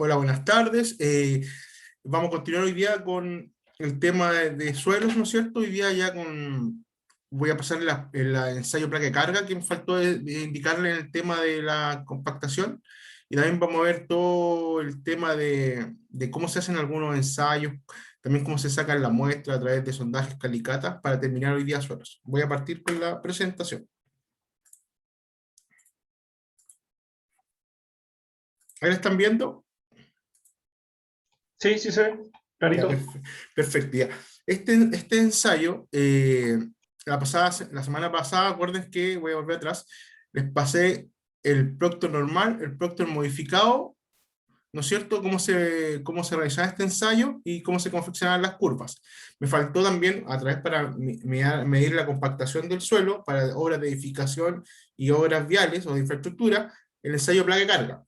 Hola, buenas tardes. Vamos a continuar hoy día con el tema de suelos, ¿no es cierto? Hoy día ya voy a pasar el ensayo placa de carga, que me faltó de indicarle en el tema de la compactación. Y también vamos a ver todo el tema de cómo se hacen algunos ensayos, también cómo se sacan la muestra a través de sondajes calicatas para terminar hoy día suelos. Voy a partir con la presentación. ¿Ahí la están viendo? Sí, sí se ve, clarito. Perfecto, ya. Este ensayo, la semana pasada, acuérdense que, voy a volver atrás, les pasé el Proctor normal, el Proctor modificado, ¿no es cierto? Cómo se realizaba este ensayo y cómo se confeccionaban las curvas. Me faltó también, a través para medir la compactación del suelo, para obras de edificación y obras viales o de infraestructura, el ensayo placa de carga.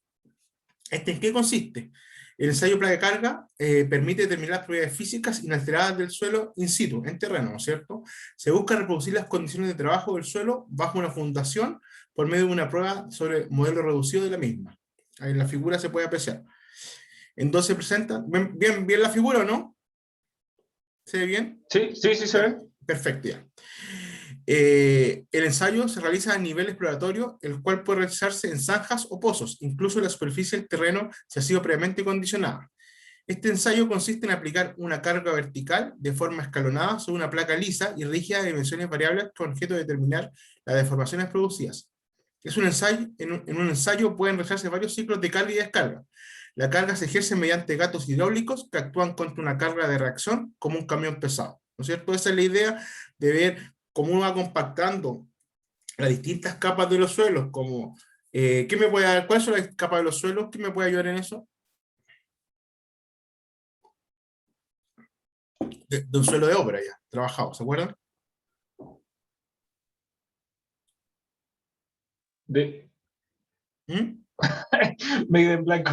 ¿En qué consiste? El ensayo placa de carga permite determinar las propiedades físicas inalteradas del suelo in situ, en terreno, ¿no es cierto? Se busca reproducir las condiciones de trabajo del suelo bajo una fundación por medio de una prueba sobre modelo reducido de la misma. Ahí en la figura se puede apreciar. Entonces presenta, ¿bien la figura o no? ¿Se ve bien? Sí, sí, sí se ve. Perfecto, ya. El ensayo se realiza a nivel exploratorio, el cual puede realizarse en zanjas o pozos, incluso la superficie del terreno si ha sido previamente condicionada. Este ensayo consiste en aplicar una carga vertical de forma escalonada sobre una placa lisa y rígida de dimensiones variables con objeto de determinar las deformaciones producidas. Es un ensayo, en un ensayo pueden realizarse varios ciclos de carga y descarga. La carga se ejerce mediante gatos hidráulicos que actúan contra una carga de reacción como un camión pesado, ¿no es cierto? Esa es la idea de ver cómo uno va compactando las distintas capas de los suelos, como, ¿qué me puede dar? ¿Cuáles son las capas de los suelos? ¿Qué me puede ayudar en eso? De un suelo de obra ya, trabajado, ¿se acuerdan? ¿Mm? Me quedé en blanco.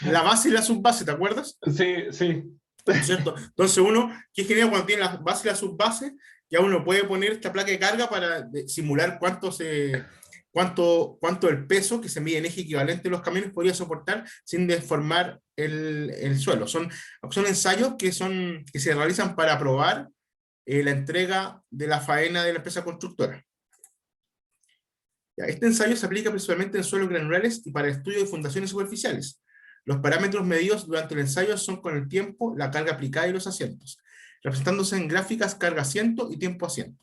La base y la subbase, ¿te acuerdas? Sí, sí. ¿No es cierto? Entonces uno, ¿qué genial cuando tiene la base y la subbase? Ya uno puede poner esta placa de carga para simular cuánto el peso que se mide en eje equivalente de los camiones podría soportar sin deformar el suelo. Son ensayos que se realizan para probar la entrega de la faena de la empresa constructora. Ya, este ensayo se aplica principalmente en suelos granulares y para el estudio de fundaciones superficiales. Los parámetros medidos durante el ensayo son con el tiempo, la carga aplicada y los asientos, representándose en gráficas carga asiento y tiempo asiento.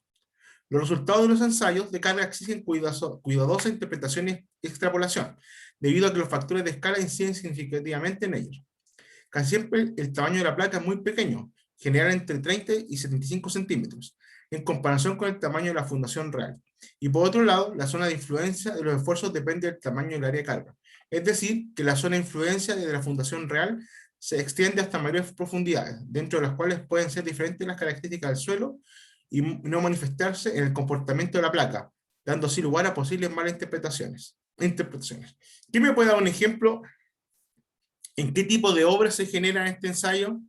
Los resultados de los ensayos de carga exigen cuidadosa interpretación y extrapolación, debido a que los factores de escala inciden significativamente en ellos. Casi siempre el tamaño de la placa es muy pequeño, general entre 30 y 75 centímetros, en comparación con el tamaño de la fundación real. Y por otro lado, la zona de influencia de los esfuerzos depende del tamaño del área de carga. Es decir, que la zona de influencia de la fundación real se extiende hasta mayores profundidades, dentro de las cuales pueden ser diferentes las características del suelo y no manifestarse en el comportamiento de la placa, dando así lugar a posibles malas interpretaciones. ¿Quién me puede dar un ejemplo en qué tipo de obras se genera en este ensayo?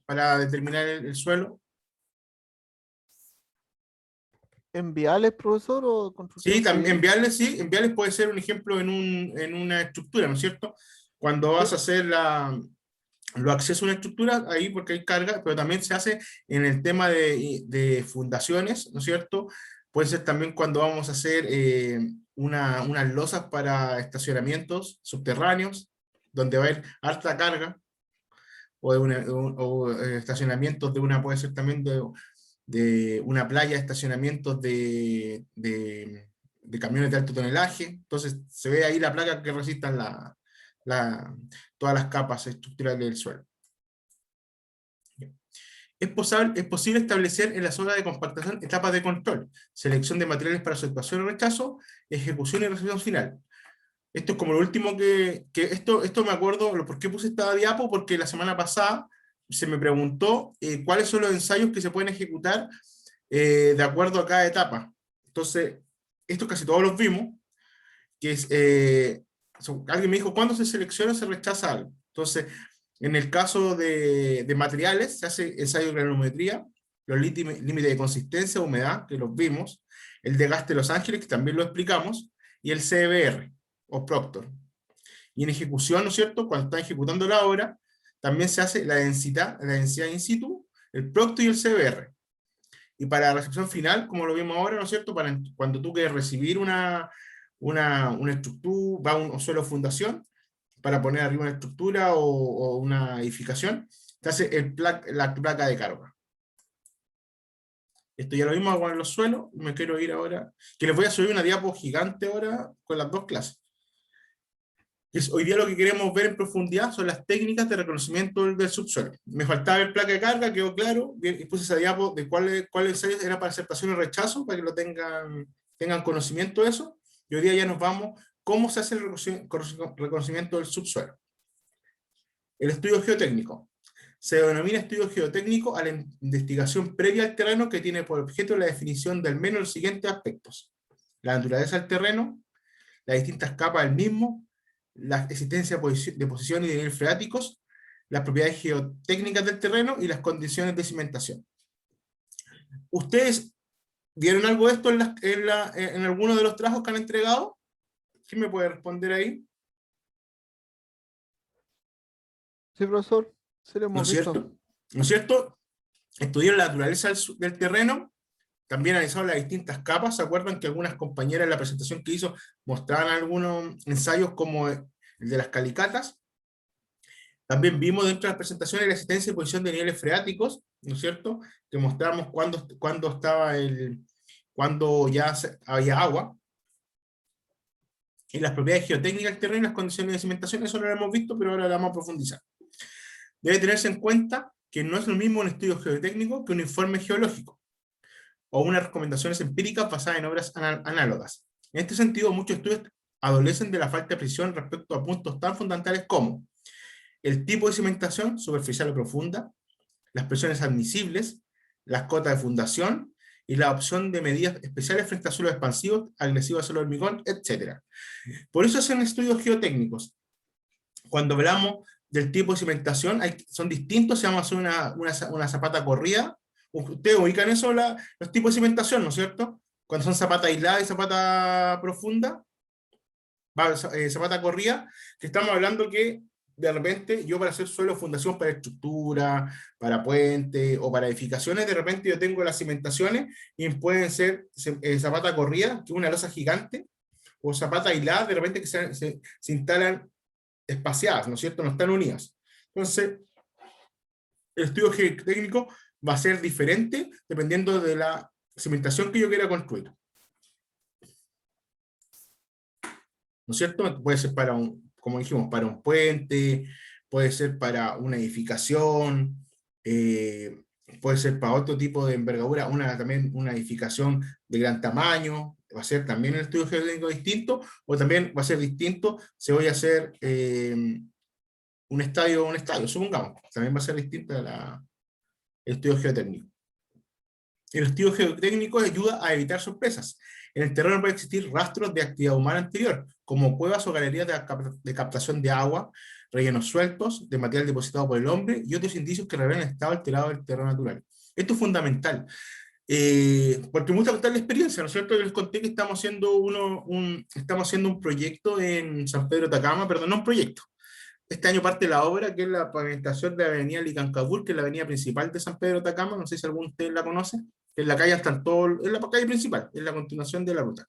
Para determinar el suelo. ¿En viales, profesor, o construcción Sí, también civil? enviarles, sí, enviarles puede ser un ejemplo en una estructura, ¿no es cierto? Cuando vas Sí. a hacer los accesos a una estructura, ahí porque hay carga, pero también se hace en el tema de fundaciones, ¿no es cierto? Puede ser también cuando vamos a hacer unas losas para estacionamientos subterráneos, donde va a haber harta carga, estacionamientos de puede ser también de una playa, estacionamientos de camiones de alto tonelaje. Entonces se ve ahí la placa que resistan todas las capas estructurales del suelo. Es posible establecer en la zona de compactación etapas de control, selección de materiales para su actuación o rechazo, ejecución y recepción final. Esto es como lo último esto me acuerdo, ¿por qué puse esta diapo? Porque la semana pasada se me preguntó cuáles son los ensayos que se pueden ejecutar de acuerdo a cada etapa. Entonces, esto casi todos los vimos, que es, alguien me dijo, ¿cuándo se selecciona o se rechaza algo? Entonces, en el caso de materiales, se hace ensayo de granulometría, los límites de consistencia, humedad, que los vimos, el desgaste de Los Ángeles, que también lo explicamos, y el CBR, o Proctor. Y en ejecución, ¿no es cierto?, cuando está ejecutando la obra, también se hace la densidad in situ, el Proctor y el CBR. Y para la recepción final, como lo vimos ahora, ¿no es cierto?, para cuando tú quieres recibir una estructura, un suelo fundación, para poner arriba una estructura o una edificación, te hace la placa de carga. Esto ya lo vimos con los suelos, me quiero ir ahora, que les voy a subir una diapo gigante ahora con las dos clases. Hoy día lo que queremos ver en profundidad son las técnicas de reconocimiento del subsuelo. Me faltaba ver placa de carga, quedó claro, y puse esa diapo de cuáles era para aceptación y rechazo, para que lo tengan conocimiento de eso, y hoy día ya nos vamos, cómo se hace el reconocimiento del subsuelo. El estudio geotécnico. Se denomina estudio geotécnico a la investigación previa al terreno que tiene por objeto la definición de al menos los siguientes aspectos: la naturaleza del terreno, las distintas capas del mismo, la existencia de posición y de nivel freáticos, las propiedades geotécnicas del terreno y las condiciones de cimentación. ¿Ustedes vieron algo de esto en alguno de los trabajos que han entregado? ¿Quién me puede responder ahí? Sí, profesor, sí lo ¿No hemos es visto. cierto? ¿No es cierto? Estudiaron la naturaleza del terreno, también analizaron las distintas capas. ¿Se acuerdan que algunas compañeras en la presentación que hizo mostraban algunos ensayos como el de las calicatas? También vimos dentro de las presentaciones la existencia y posición de niveles freáticos, ¿no es cierto?, que mostramos cuando ya había agua, y las propiedades geotécnicas del terreno y las condiciones de cimentación. Eso no lo hemos visto, pero ahora lo vamos a profundizar. Debe tenerse en cuenta que no es lo mismo un estudio geotécnico que un informe geológico, o unas recomendaciones empíricas basadas en obras análogas. En este sentido, muchos estudios adolecen de la falta de precisión respecto a puntos tan fundamentales como el tipo de cimentación, superficial o profunda, las presiones admisibles, las cotas de fundación y la opción de medidas especiales frente a suelos expansivos, agresivos a suelo de hormigón, etc. Por eso hacen estudios geotécnicos. Cuando hablamos del tipo de cimentación, son distintos. Si vamos a hacer una zapata corrida, ustedes ubican eso, los tipos de cimentación, ¿no es cierto? Cuando son zapata aislada y zapata profunda, zapata corrida, que estamos hablando que de repente yo, para hacer suelo fundación para estructura, para puente o para edificaciones, de repente yo tengo las cimentaciones y pueden ser zapata corrida, que es una losa gigante, o zapata aislada, de repente que se instalan espaciadas, ¿no es cierto? No están unidas. Entonces, el estudio geotécnico va a ser diferente dependiendo de la cimentación que yo quiera construir. ¿No es cierto? Puede ser para como dijimos, para un puente, puede ser para una edificación, puede ser para otro tipo de envergadura, también una edificación de gran tamaño. Va a ser también el estudio geotécnico distinto, o también va a ser distinto si voy a hacer un estadio, supongamos. También va a ser distinto el estudio geotécnico. El estudio geotécnico ayuda a evitar sorpresas. En el terreno puede existir rastros de actividad humana anterior, como cuevas o galerías de captación de agua, rellenos sueltos, de material depositado por el hombre, y otros indicios que revelan el estado alterado del terreno natural. Esto es fundamental, porque me gusta contar la experiencia, ¿no es cierto? Yo les conté que estamos haciendo un proyecto en San Pedro de Atacama, perdón, no un proyecto. Este año parte la obra, que es la pavimentación de la avenida Licancabur, que es la avenida principal de San Pedro de Atacama. No sé si alguno de ustedes la conoce. En la calle están todos, es la calle principal, es la continuación de la ruta.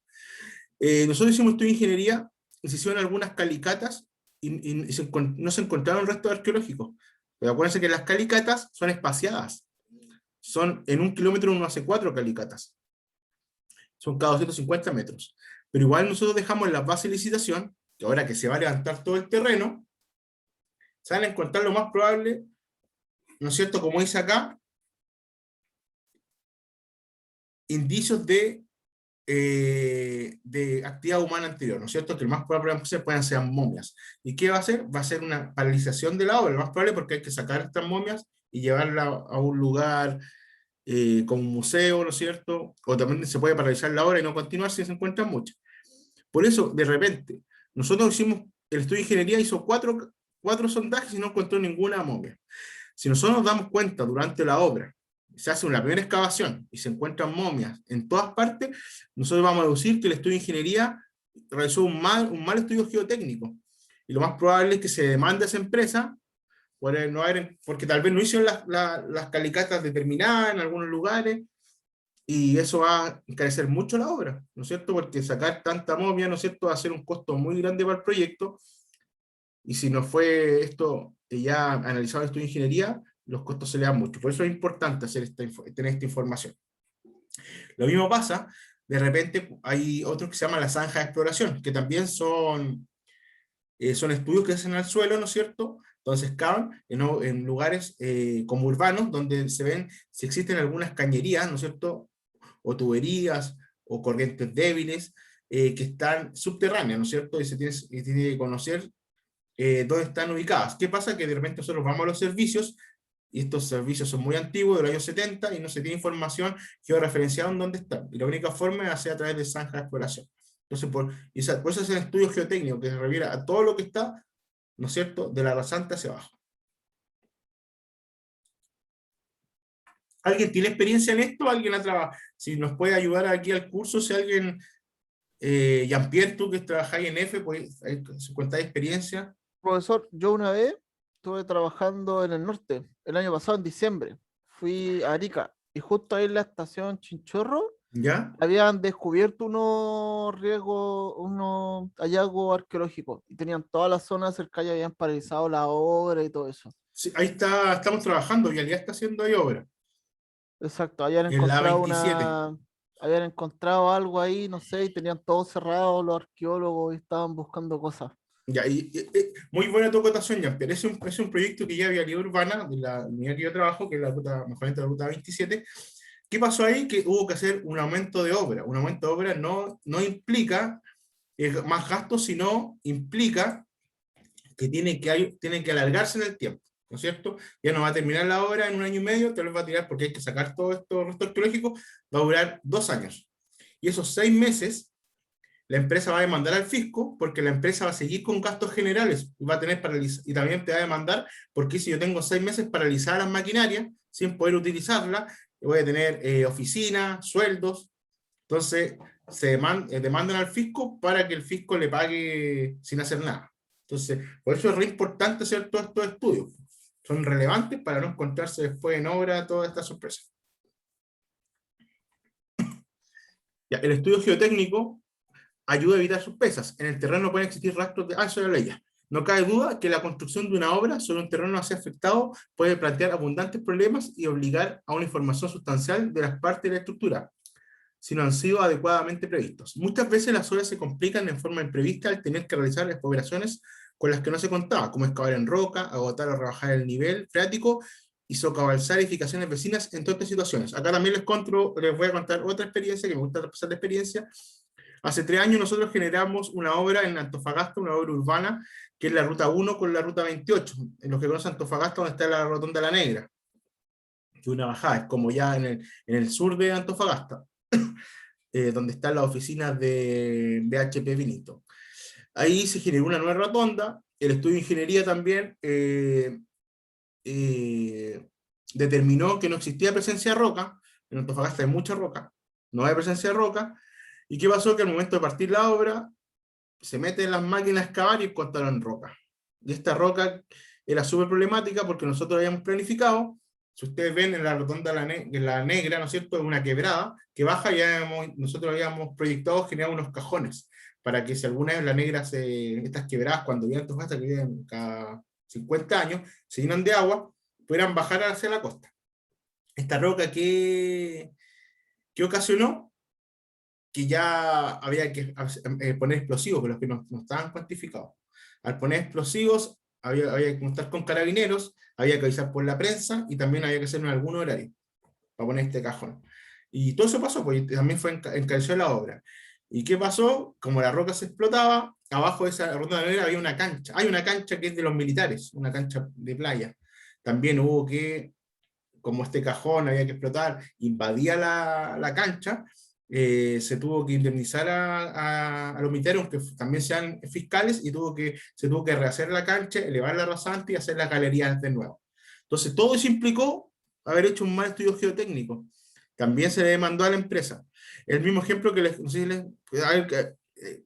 Nosotros hicimos estudio de ingeniería, y se hicieron algunas calicatas y no se encontraron restos arqueológicos. Pero acuérdense que las calicatas son espaciadas. En 1 kilómetro uno hace 4 calicatas. Son cada 250 metros. Pero igual nosotros dejamos en la base de licitación, que ahora que se va a levantar todo el terreno, se van a encontrar lo más probable, ¿no es cierto?, como dice acá, indicios de actividad humana anterior, ¿no es cierto?, que lo más probable pueden ser momias. ¿Y qué va a hacer? Va a ser una paralización de la obra, lo más probable, porque hay que sacar estas momias y llevarla a un lugar como un museo, ¿no es cierto?, o también se puede paralizar la obra y no continuar si se encuentran muchas. Por eso, de repente, nosotros hicimos, el estudio de ingeniería hizo cuatro sondajes y no encontró ninguna momia. Si nosotros nos damos cuenta durante la obra se hace una primera excavación y se encuentran momias en todas partes, nosotros vamos a deducir que el estudio de ingeniería realizó un mal estudio geotécnico. Y lo más probable es que se demande a esa empresa porque tal vez no hicieron las calicatas determinadas en algunos lugares, y eso va a encarecer mucho la obra, ¿no es cierto? Porque sacar tanta momia, ¿no es cierto?, va a ser un costo muy grande para el proyecto, y si no fue esto ya analizado en estudio de ingeniería, los costos se le dan mucho. Por eso es importante tener esta información. Lo mismo pasa, de repente hay otros que se llaman las zanjas de exploración, que también son estudios que se hacen al suelo, ¿no es cierto? Entonces cavan en lugares como urbanos, donde se ven si existen algunas cañerías, ¿no es cierto?, o tuberías, o corrientes débiles, que están subterráneas, ¿no es cierto? Y se tiene que conocer dónde están ubicadas. ¿Qué pasa? Que de repente nosotros vamos a los servicios, y estos servicios son muy antiguos, de los años 70, y no se tiene información georreferenciada en dónde están. Y la única forma es hacer a través de zanjas de exploración. Entonces, por eso es el estudio geotécnico, que se refiere a todo lo que está, ¿no es cierto?, de la rasante hacia abajo. ¿Alguien tiene experiencia en esto? ¿Alguien ha trabajado? Si nos puede ayudar aquí al curso, si alguien, Jean-Pierre, tú que trabajáis en EFE, pues, ¿contáis experiencia? Profesor, yo una vez estuve trabajando en el norte, el año pasado, en diciembre. Fui a Arica y justo ahí en la estación Chinchorro ¿Ya? habían descubierto unos hallazgos arqueológicos y tenían toda la zona cerca y habían paralizado la obra y todo eso. Sí, ahí está, estamos trabajando, Vialidad está haciendo ahí obra, Exacto, habían en la encontrado 27. habían encontrado algo ahí, no sé, y tenían todo cerrado los arqueólogos y estaban buscando cosas. Ya, muy buena tu acotación, Jean-Pierre. Es un proyecto que ya Vialidad Urbana, de la unidad que yo trabajo, que es la ruta, mejoramiento de la ruta 27. ¿Qué pasó ahí? Que hubo que hacer un aumento de obra. Un aumento de obra no implica más gastos, sino implica que tiene que alargarse en el tiempo, ¿no es cierto? Ya no va a terminar la obra en un año y medio, te lo va a tirar porque hay que sacar todo esto restos arqueológicos, va a durar 2 años. Y esos 6 meses, la empresa va a demandar al fisco, porque la empresa va a seguir con gastos generales, y va a tener y también te va a demandar, porque si yo tengo 6 meses paralizadas las maquinarias, sin poder utilizarlas, voy a tener oficina, sueldos, entonces demandan al fisco para que el fisco le pague sin hacer nada. Entonces, por eso es re importante hacer todos estos estudios. Son relevantes para no encontrarse después en obra todas estas sorpresas. Ya, el estudio geotécnico ayuda a evitar sorpresas. En el terreno pueden existir rastros de... eso era la ley. No cabe duda que la construcción de una obra sobre un terreno así afectado puede plantear abundantes problemas y obligar a una información sustancial de las partes de la estructura, si no han sido adecuadamente previstos. Muchas veces las obras se complican en forma imprevista al tener que realizar operaciones con las que no se contaba, como excavar en roca, agotar o rebajar el nivel freático y socavalzar edificaciones vecinas, entre otras situaciones. Acá también les voy a contar otra experiencia, que me gusta pasar la experiencia. Hace 3 años nosotros generamos una obra en Antofagasta, una obra urbana, que es la ruta 1 con la ruta 28, en los que conocen Antofagasta, donde está la Rotonda La Negra, que es una bajada, es como ya en el sur de Antofagasta. Donde están las oficinas de BHP Vinito. Ahí se generó una nueva rotonda. El estudio de ingeniería también determinó que no existía presencia de roca. En Antofagasta hay mucha roca, no hay presencia de roca. ¿Y qué pasó? Que al momento de partir la obra, se meten las máquinas a excavar y encontraron roca. Y esta roca era súper problemática porque nosotros habíamos planificado. Si ustedes ven en la rotonda la Negra, ¿no es cierto?, es una quebrada que baja, y nosotros habíamos proyectado generar unos cajones para que si alguna vez la Negra estas quebradas, cuando vienen Antofagasta, que viven cada 50 años, se llenan de agua, pudieran bajar hacia la costa. Esta roca que ocasionó que ya había que poner explosivos, pero los que no estaban cuantificados. Al poner explosivos, había que contar con carabineros, había que avisar por la prensa, y también había que hacerlo en algún horario para poner este cajón. Y todo eso pasó, pues también encareció la obra. ¿Y qué pasó? Como la roca se explotaba, abajo de esa ronda de negra había una cancha. Hay una cancha que es de los militares, una cancha de playa. También hubo que, como este cajón había que explotar, invadía la cancha, se tuvo que indemnizar a los militares, aunque también sean fiscales, y se tuvo que rehacer la cancha, elevar la rasante y hacer las galerías de nuevo. Entonces todo eso implicó haber hecho un mal estudio geotécnico. También se le demandó a la empresa. El mismo ejemplo que les, no sé si a ver,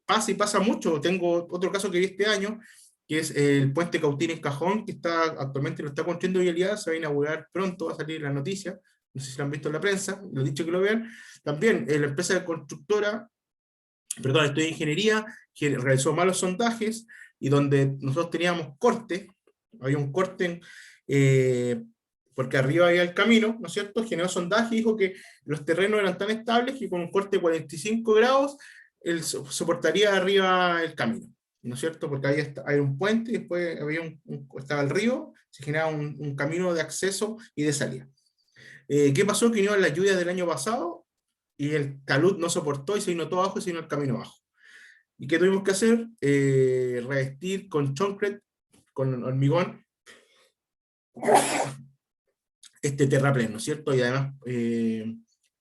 pasa y pasa mucho. Tengo otro caso que vi este año, que es el puente Cautín en Cajón, que actualmente lo está construyendo Vialidad, se va a inaugurar pronto, va a salir la noticia, no sé si lo han visto en la prensa, lo he dicho que lo vean. También la empresa constructora, perdón, estudio de ingeniería, que realizó malos sondajes, y donde nosotros teníamos corte, había un corte porque arriba había el camino, ¿no es cierto? Generó sondaje y dijo que los terrenos eran tan estables que con un corte de 45 grados él soportaría arriba el camino, ¿no es cierto? Porque ahí hay un puente y después había estaba el río, se generaba un camino de acceso y de salida. ¿Qué pasó? Que vino la lluvia del año pasado y el talud no soportó y se vino todo abajo y se vino el camino abajo. ¿Y qué tuvimos que hacer? Revestir con concrete, con hormigón, este terraplén, ¿no es cierto? Y además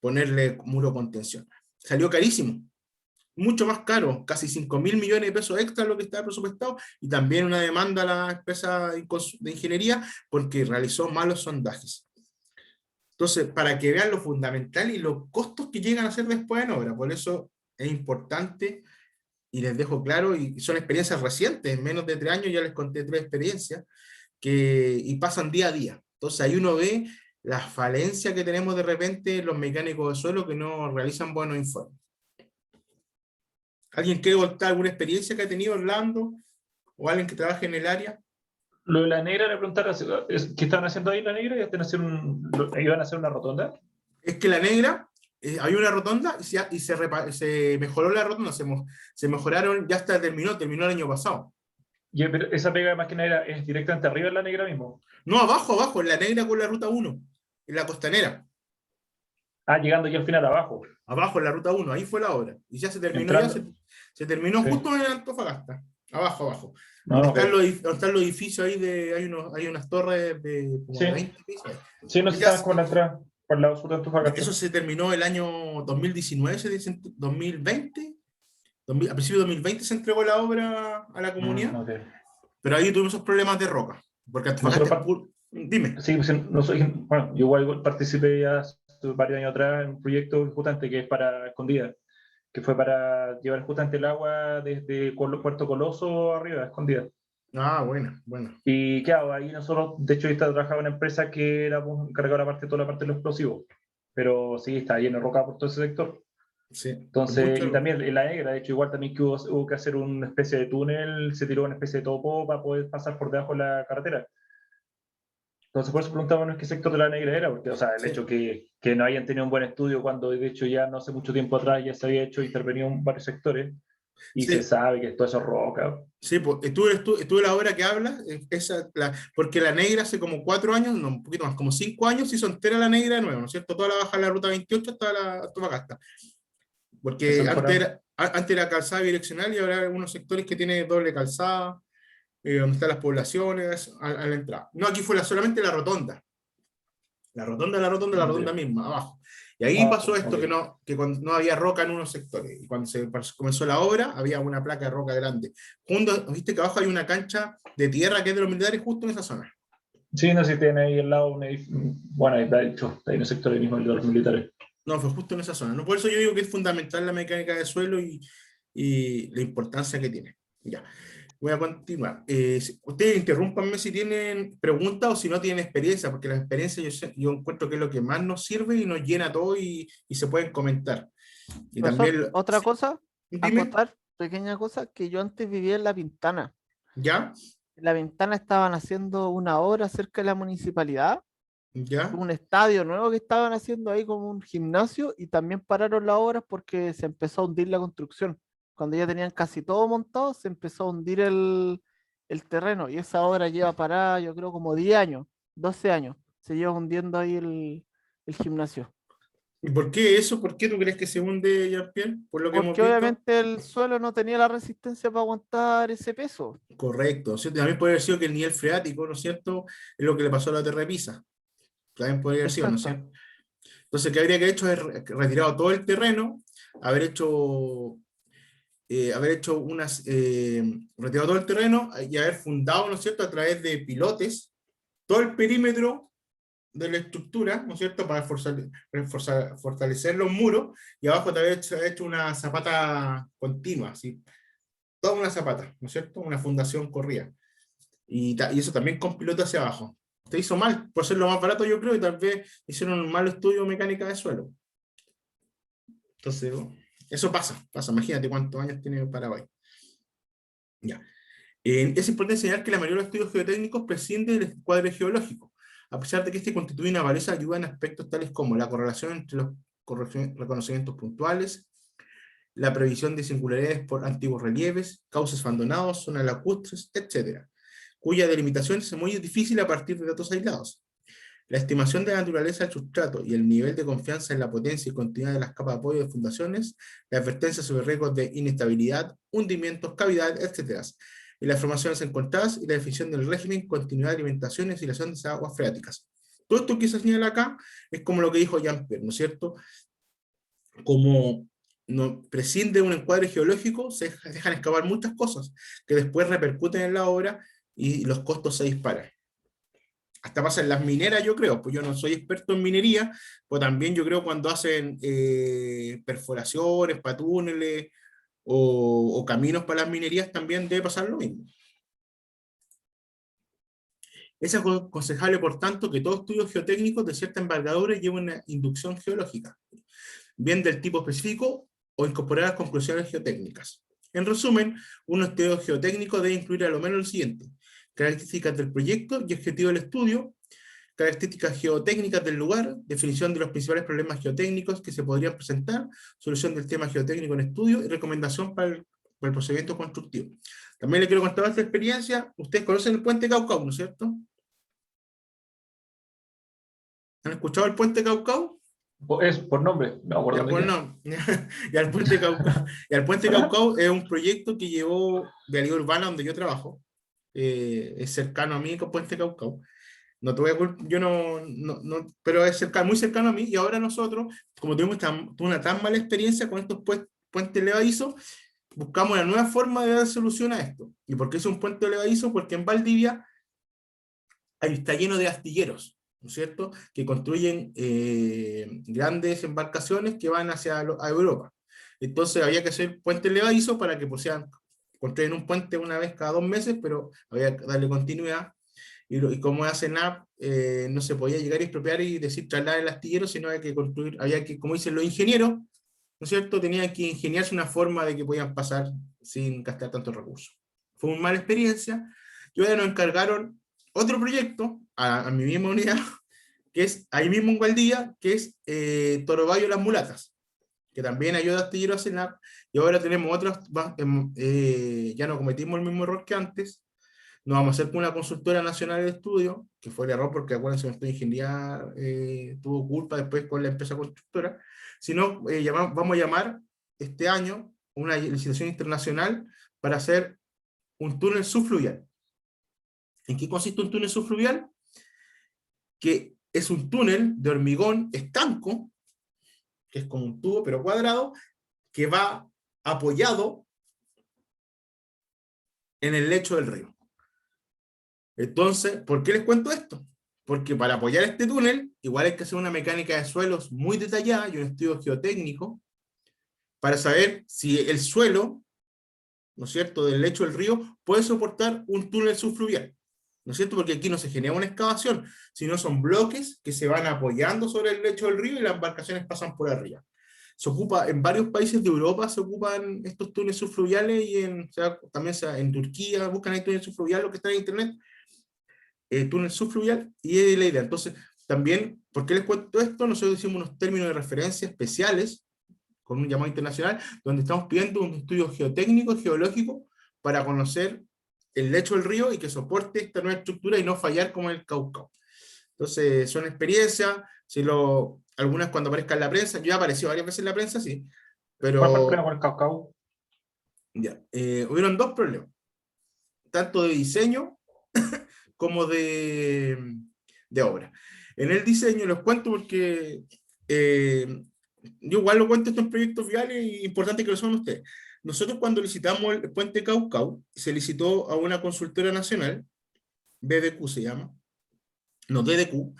ponerle muro contención. Salió carísimo, mucho más caro, casi 5.000 millones de pesos extra lo que estaba presupuestado, y también una demanda a la empresa de ingeniería porque realizó malos sondajes. Entonces, para que vean lo fundamental y los costos que llegan a ser después en obra, por eso es importante, y les dejo claro, y son experiencias recientes, en menos de 3 años ya les conté 3 experiencias, y pasan día a día. Entonces ahí uno ve la falencia que tenemos de repente los mecánicos de suelo que no realizan buenos informes. ¿Alguien quiere contar alguna experiencia que ha tenido Orlando? ¿O alguien que trabaje en el área? Lo de la negra, le preguntaron, ¿qué estaban haciendo ahí la negra? ¿Iban a hacer una rotonda? Es que la negra, había una rotonda y se mejoró la rotonda, se mejoraron, ya hasta terminó el año pasado. Pero esa pega de máquina es directamente arriba de la negra mismo. No, abajo, en la negra con la ruta 1, en la costanera. Ah, llegando ya al final abajo. Abajo en la ruta 1, ahí fue la obra. Y ya se terminó, se terminó Sí. justo en Antofagasta. Abajo. No, Donde, okay. están los edificios ahí, hay unas torres de como Sí. 20 pisos. Sí, no se estaban con la entrada, por el lado sur de Antofagasta. Eso se terminó el año 2019, 2020. A principios de 2020 se entregó la obra a la comunidad, Okay. pero ahí tuvimos esos problemas de roca. Porque Antofagasta es puro. Dime. Sí, pues, bueno, yo igual participé ya hace varios años atrás en un proyecto justamente que es para Escondida, que fue para llevar justamente el agua desde Puerto Coloso arriba, a Escondida. Ah, bueno. Y claro, ahí nosotros, de hecho, yo trabajaba en una empresa que era encargada de toda la parte de los explosivos, pero sí, está lleno de roca por todo ese sector. Sí. Entonces, y también en la negra, de hecho, igual también que hubo que hacer una especie de túnel, se tiró una especie de topo para poder pasar por debajo de la carretera. Entonces, por eso preguntábamos qué sector de la negra era, porque, o sea, el Sí. hecho que no hayan tenido un buen estudio cuando, de hecho, ya no hace mucho tiempo atrás ya se había hecho intervenido en varios sectores, y se Sí. sabe que todo eso es roca. Sí, pues, estuve la obra que habla, porque la negra hace como 4 años, no, un poquito más, como 5 años, hizo entera la negra de nuevo, ¿no es cierto? Toda la baja de la ruta 28 hasta la Antofagasta. Esa Porque mejora. antes era calzada bidireccional y ahora hay algunos sectores que tienen doble calzada, donde están las poblaciones, a la entrada. No, aquí fue solamente la rotonda. La rotonda misma, abajo. Y ahí pasó esto, Okay. que cuando no había roca en unos sectores. Y cuando comenzó la obra, había una placa de roca grande. Viste que abajo hay una cancha de tierra que es de los militares justo en esa zona. Sí, no sé si tiene ahí al lado un edificio. Bueno, ahí de hecho, hay un sector ahí mismo de los militares. No, fue justo en esa zona. ¿No? Por eso yo digo que es fundamental la mecánica de suelo y la importancia que tiene. Ya. Voy a continuar. Ustedes interrúmpanme si tienen preguntas o si no tienen experiencia, porque la experiencia yo encuentro que es lo que más nos sirve y nos llena todo y se pueden comentar. Y Profesor, también, otra cosa, dime, acotar, pequeña cosa, que yo antes vivía en La Pintana. ¿ya? En La Pintana estaban haciendo una obra cerca de la municipalidad, ¿Ya? un estadio nuevo que estaban haciendo ahí como un gimnasio, y también pararon las obras porque se empezó a hundir la construcción. Cuando ya tenían casi todo montado, se empezó a hundir el terreno, y esa obra lleva parada, yo creo, como 10 años, 12 años. Se lleva hundiendo ahí el gimnasio. ¿Y por qué eso? ¿Por qué tú crees que se hunde, Jean-Pierre? Por lo que hemos Porque visto. obviamente el suelo no tenía la resistencia para aguantar ese peso. Correcto, ¿cierto? También puede haber sido que el nivel freático, ¿no es cierto? Es lo que le pasó a la Terra de Pisa. También podría haber sido, ¿no es Exacto. cierto? Entonces, ¿qué habría que haber hecho? Es retirado todo el terreno, haber hecho retirado todo el terreno y haber fundado, ¿no es cierto?, a través de pilotes, todo el perímetro de la estructura, ¿no es cierto?, para fortalecer los muros, y abajo también se ha hecho una zapata continua, ¿sí? Toda una zapata, ¿no es cierto?, una fundación corrida. Y eso también con piloto hacia abajo. Se hizo mal, por ser lo más barato yo creo, y tal vez hicieron un mal estudio de mecánica de suelo. Entonces, eso pasa. Imagínate cuántos años tiene Paraguay. Ya. Es importante señalar que la mayoría de los estudios geotécnicos prescinden del encuadre geológico, a pesar de que este constituye una valiosa ayuda en aspectos tales como la correlación entre los reconocimientos puntuales, la previsión de singularidades por antiguos relieves, cauces abandonados, zonas lacustres, etc., cuya delimitación es muy difícil a partir de datos aislados. La estimación de la naturaleza del sustrato y el nivel de confianza en la potencia y continuidad de las capas de apoyo de fundaciones, la advertencia sobre riesgos de inestabilidad, hundimientos, cavidades, etc., y las formaciones encontradas y la definición del régimen, continuidad de alimentación y oscilación de esas aguas freáticas. Todo esto que se señala acá es como lo que dijo Jean-Pierre, ¿no es cierto? Como no prescinde un encuadre geológico, se dejan escapar muchas cosas que después repercuten en la obra y los costos se disparan. Hasta pasa en las mineras, yo creo, pues yo no soy experto en minería, pues también yo creo cuando hacen perforaciones para túneles o caminos para las minerías también debe pasar lo mismo. Es aconsejable, por tanto, que todo estudio geotécnico de cierta envergadura lleve una inducción geológica, bien del tipo específico o incorporar las conclusiones geotécnicas. En resumen, un estudio geotécnico debe incluir a lo menos lo siguiente: características del proyecto y objetivo del estudio, características geotécnicas del lugar, definición de los principales problemas geotécnicos que se podrían presentar, solución del tema geotécnico en estudio y recomendación para el procedimiento constructivo. También le quiero contar esta experiencia. Ustedes conocen el puente Caucao, ¿no es cierto? ¿Han escuchado el puente Caucao? Es por nombre, no me acuerdo Ya, de pues qué. no. Y al puente Caucao, es un proyecto que llevó de Alía Urbana, donde yo trabajo. Es cercano a mí con Puente Caucao. No te voy a yo pero es cercano, muy cercano a mí, y ahora nosotros, como tuvimos una tan mala experiencia con estos puentes levadizos, buscamos una nueva forma de dar solución a esto. ¿Y por qué es un puente levadizo? Porque en Valdivia está lleno de astilleros, ¿no es cierto?, que construyen grandes embarcaciones que van hacia a Europa. Entonces había que hacer puentes levadizos para que puedan construir un puente una vez cada 2 meses, pero había que darle continuidad. Y como hace NAP, no se podía llegar a expropiar y decir trasladar el astillero, sino había que construir, había que, como dicen los ingenieros, ¿no es cierto?, tenían que ingeniarse una forma de que podían pasar sin gastar tantos recursos. Fue una mala experiencia. Y ahora nos encargaron otro proyecto a mi misma unidad, que es ahí mismo en Valdivia, que es Toro Bayo Las Mulatas, que también ayuda a astilleros a hacer NAP. Y ahora tenemos otros, ya no cometimos el mismo error que antes. Nos vamos a hacer con una consultora nacional de estudio, que fue el error porque acuérdense, nuestra ingeniería tuvo culpa después con la empresa constructora, sino vamos a llamar este año una licitación internacional para hacer un túnel subfluvial. ¿En qué consiste un túnel subfluvial? Que es un túnel de hormigón estanco, que es como un tubo pero cuadrado, que va apoyado en el lecho del río. Entonces, ¿por qué les cuento esto? Porque para apoyar este túnel, igual hay que hacer una mecánica de suelos muy detallada y un estudio geotécnico para saber si el suelo, ¿no es cierto?, del lecho del río puede soportar un túnel subfluvial, ¿no es cierto? Porque aquí no se genera una excavación, sino son bloques que se van apoyando sobre el lecho del río y las embarcaciones pasan por arriba. Se ocupa, en varios países de Europa se ocupan estos túneles subfluviales y también en Turquía buscan el túnel subfluvial, lo que está en internet, túnel subfluvial, y es la idea. Entonces, también, ¿por qué les cuento esto? Nosotros hicimos unos términos de referencia especiales con un llamado internacional, donde estamos pidiendo un estudio geotécnico, geológico, para conocer el lecho del río y que soporte esta nueva estructura y no fallar como el Caucao. Entonces, son experiencias, algunas cuando aparezca en la prensa, yo he aparecido varias veces en la prensa, sí, pero ¿Cuál fue el problema con el Caucao? ya, hubieron 2 problemas, tanto de diseño como de obra. En el diseño los cuento porque yo igual lo cuento, estos proyectos viales y importante que lo son ustedes. Nosotros cuando licitamos el puente Caucao, se licitó a una consultora nacional, BBQ se llama, no DDQ,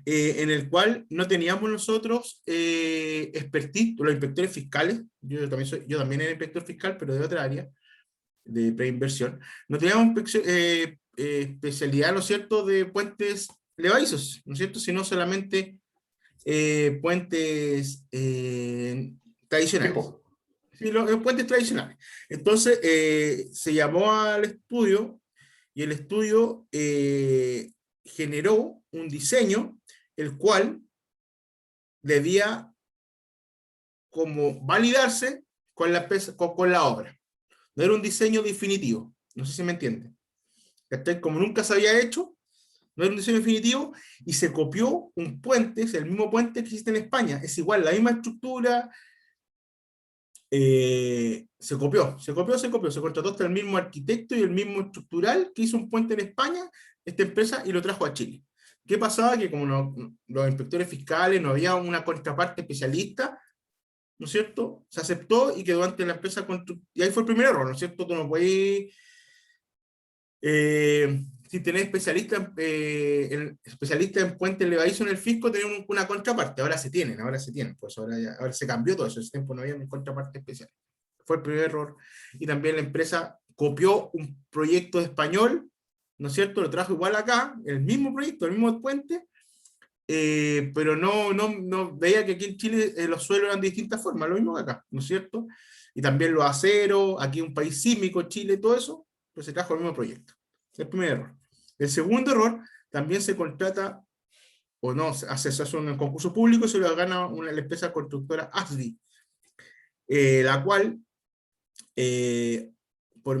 en el cual no teníamos nosotros expertise, los inspectores fiscales, yo también era inspector fiscal, pero de otra área, de preinversión, no teníamos especialidad, ¿no es cierto?, de puentes levadizos, ¿no es cierto?, sino solamente puentes tradicionales. Sí, los puentes tradicionales. Entonces, se llamó al estudio, y el estudio generó un diseño, el cual debía como validarse con la obra. No era un diseño definitivo, no sé si me entienden. Como nunca se había hecho, no era un diseño definitivo, y se copió un puente, es el mismo puente que existe en España, es igual, la misma estructura, se contrató hasta el mismo arquitecto y el mismo estructural que hizo un puente en España, esta empresa, y lo trajo a Chile. ¿Qué pasaba? Que como los inspectores fiscales, no había una contraparte especialista, ¿no es cierto? Se aceptó y quedó ante la empresa constructora, y ahí fue el primer error, ¿no es cierto? Tú no puedes, si tenés especialista en puente levadizo en el fisco, tenés una contraparte. Ahora se tienen, pues ahora se cambió todo eso, ese tiempo no había una contraparte especial. Fue el primer error. Y también la empresa copió un proyecto español, ¿no es cierto? Lo trajo igual acá, el mismo proyecto, el mismo puente, pero no veía que aquí en Chile los suelos eran de distintas formas, lo mismo que acá, ¿no es cierto? Y también los aceros, aquí un país sísmico, Chile, todo eso, pues se trajo el mismo proyecto. El primer error. El segundo error, también se contrata, o no, se hace un concurso público y se lo gana la empresa constructora ASDI, la cual,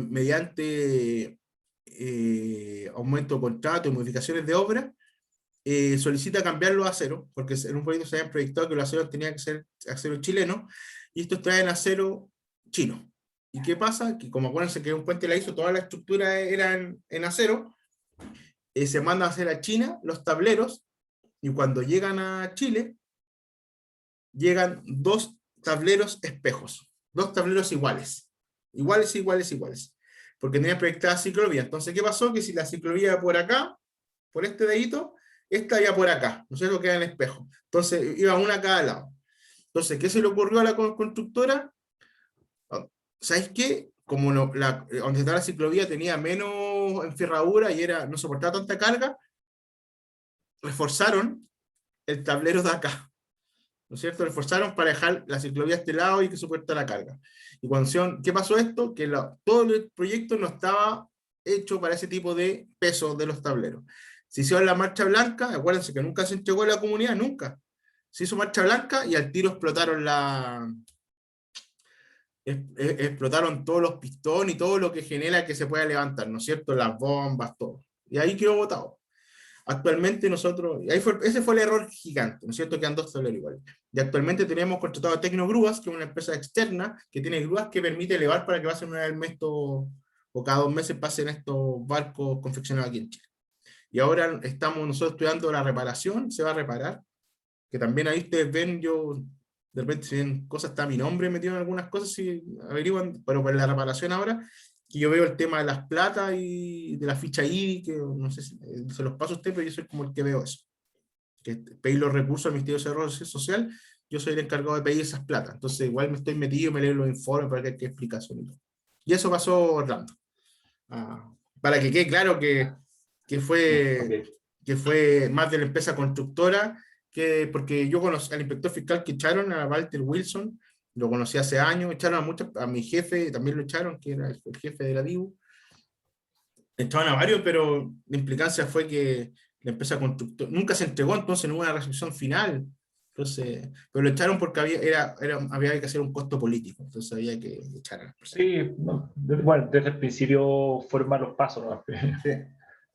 mediante aumento de contrato y modificaciones de obra, solicita cambiarlo a acero, porque en un proyecto se habían proyectado que los aceros tenían que ser acero chileno, y estos traen acero chino. ¿Y qué pasa? Que como acuérdense que un puente la hizo, toda la estructura era en acero, se manda a hacer a China los tableros, y cuando llegan a Chile, llegan 2 tableros espejos, 2 tableros iguales, porque tenía proyectada ciclovía. Entonces, ¿qué pasó? Que si la ciclovía iba por acá, por este dedito, esta iba por acá, ¿no es cierto? Queda en espejo. Entonces, iba una a cada lado. Entonces, ¿qué se le ocurrió a la constructora? ¿Sabéis qué? Como donde estaba la ciclovía tenía menos enferradura y no soportaba tanta carga, reforzaron el tablero de acá, ¿no es cierto? Reforzaron para dejar la ciclovía a este lado y que soporta la carga. Y ¿qué pasó esto? Que todo el proyecto no estaba hecho para ese tipo de peso de los tableros. Se hizo la marcha blanca, acuérdense que nunca se entregó a la comunidad, nunca. Se hizo marcha blanca y al tiro explotaron todos los pistones y todo lo que genera que se pueda levantar, ¿no es cierto? Las bombas, todo. Y ahí quedó botado. Actualmente ese fue el error gigante, ¿no es cierto? Quedan 2 tableros iguales. Y actualmente tenemos contratado a Tecnogrúas, que es una empresa externa que tiene grúas que permite elevar para que pasen una vez al mes o cada 2 meses pasen estos barcos confeccionados aquí en Chile. Y ahora estamos nosotros estudiando la reparación, se va a reparar, que también ahí ustedes ven, de repente si ven cosas, está mi nombre metido en algunas cosas, si averiguan, pero para la reparación ahora, que yo veo el tema de las platas y de la ficha I, que no sé si se los paso a usted, pero yo soy como el que veo eso. Que pedir los recursos al Ministerio de Desarrollo Social, yo soy el encargado de pedir esas platas. Entonces igual me estoy metido, me leo los informes para que haya explicación y todo. Y eso pasó Orlando. Para que quede claro que fue más de la empresa constructora, porque yo conocí al inspector fiscal que echaron, a Walter Wilson, lo conocí hace años, echaron a mi jefe, también lo echaron, que era el jefe de la DIU, echaron a varios, pero la implicancia fue que la empresa constructora nunca se entregó, entonces no hubo una resolución final, entonces, pero lo echaron porque había que hacer un costo político, entonces había que echar a las personas. Sí, bueno, desde el principio fueron malos pasos, ¿no? Sí.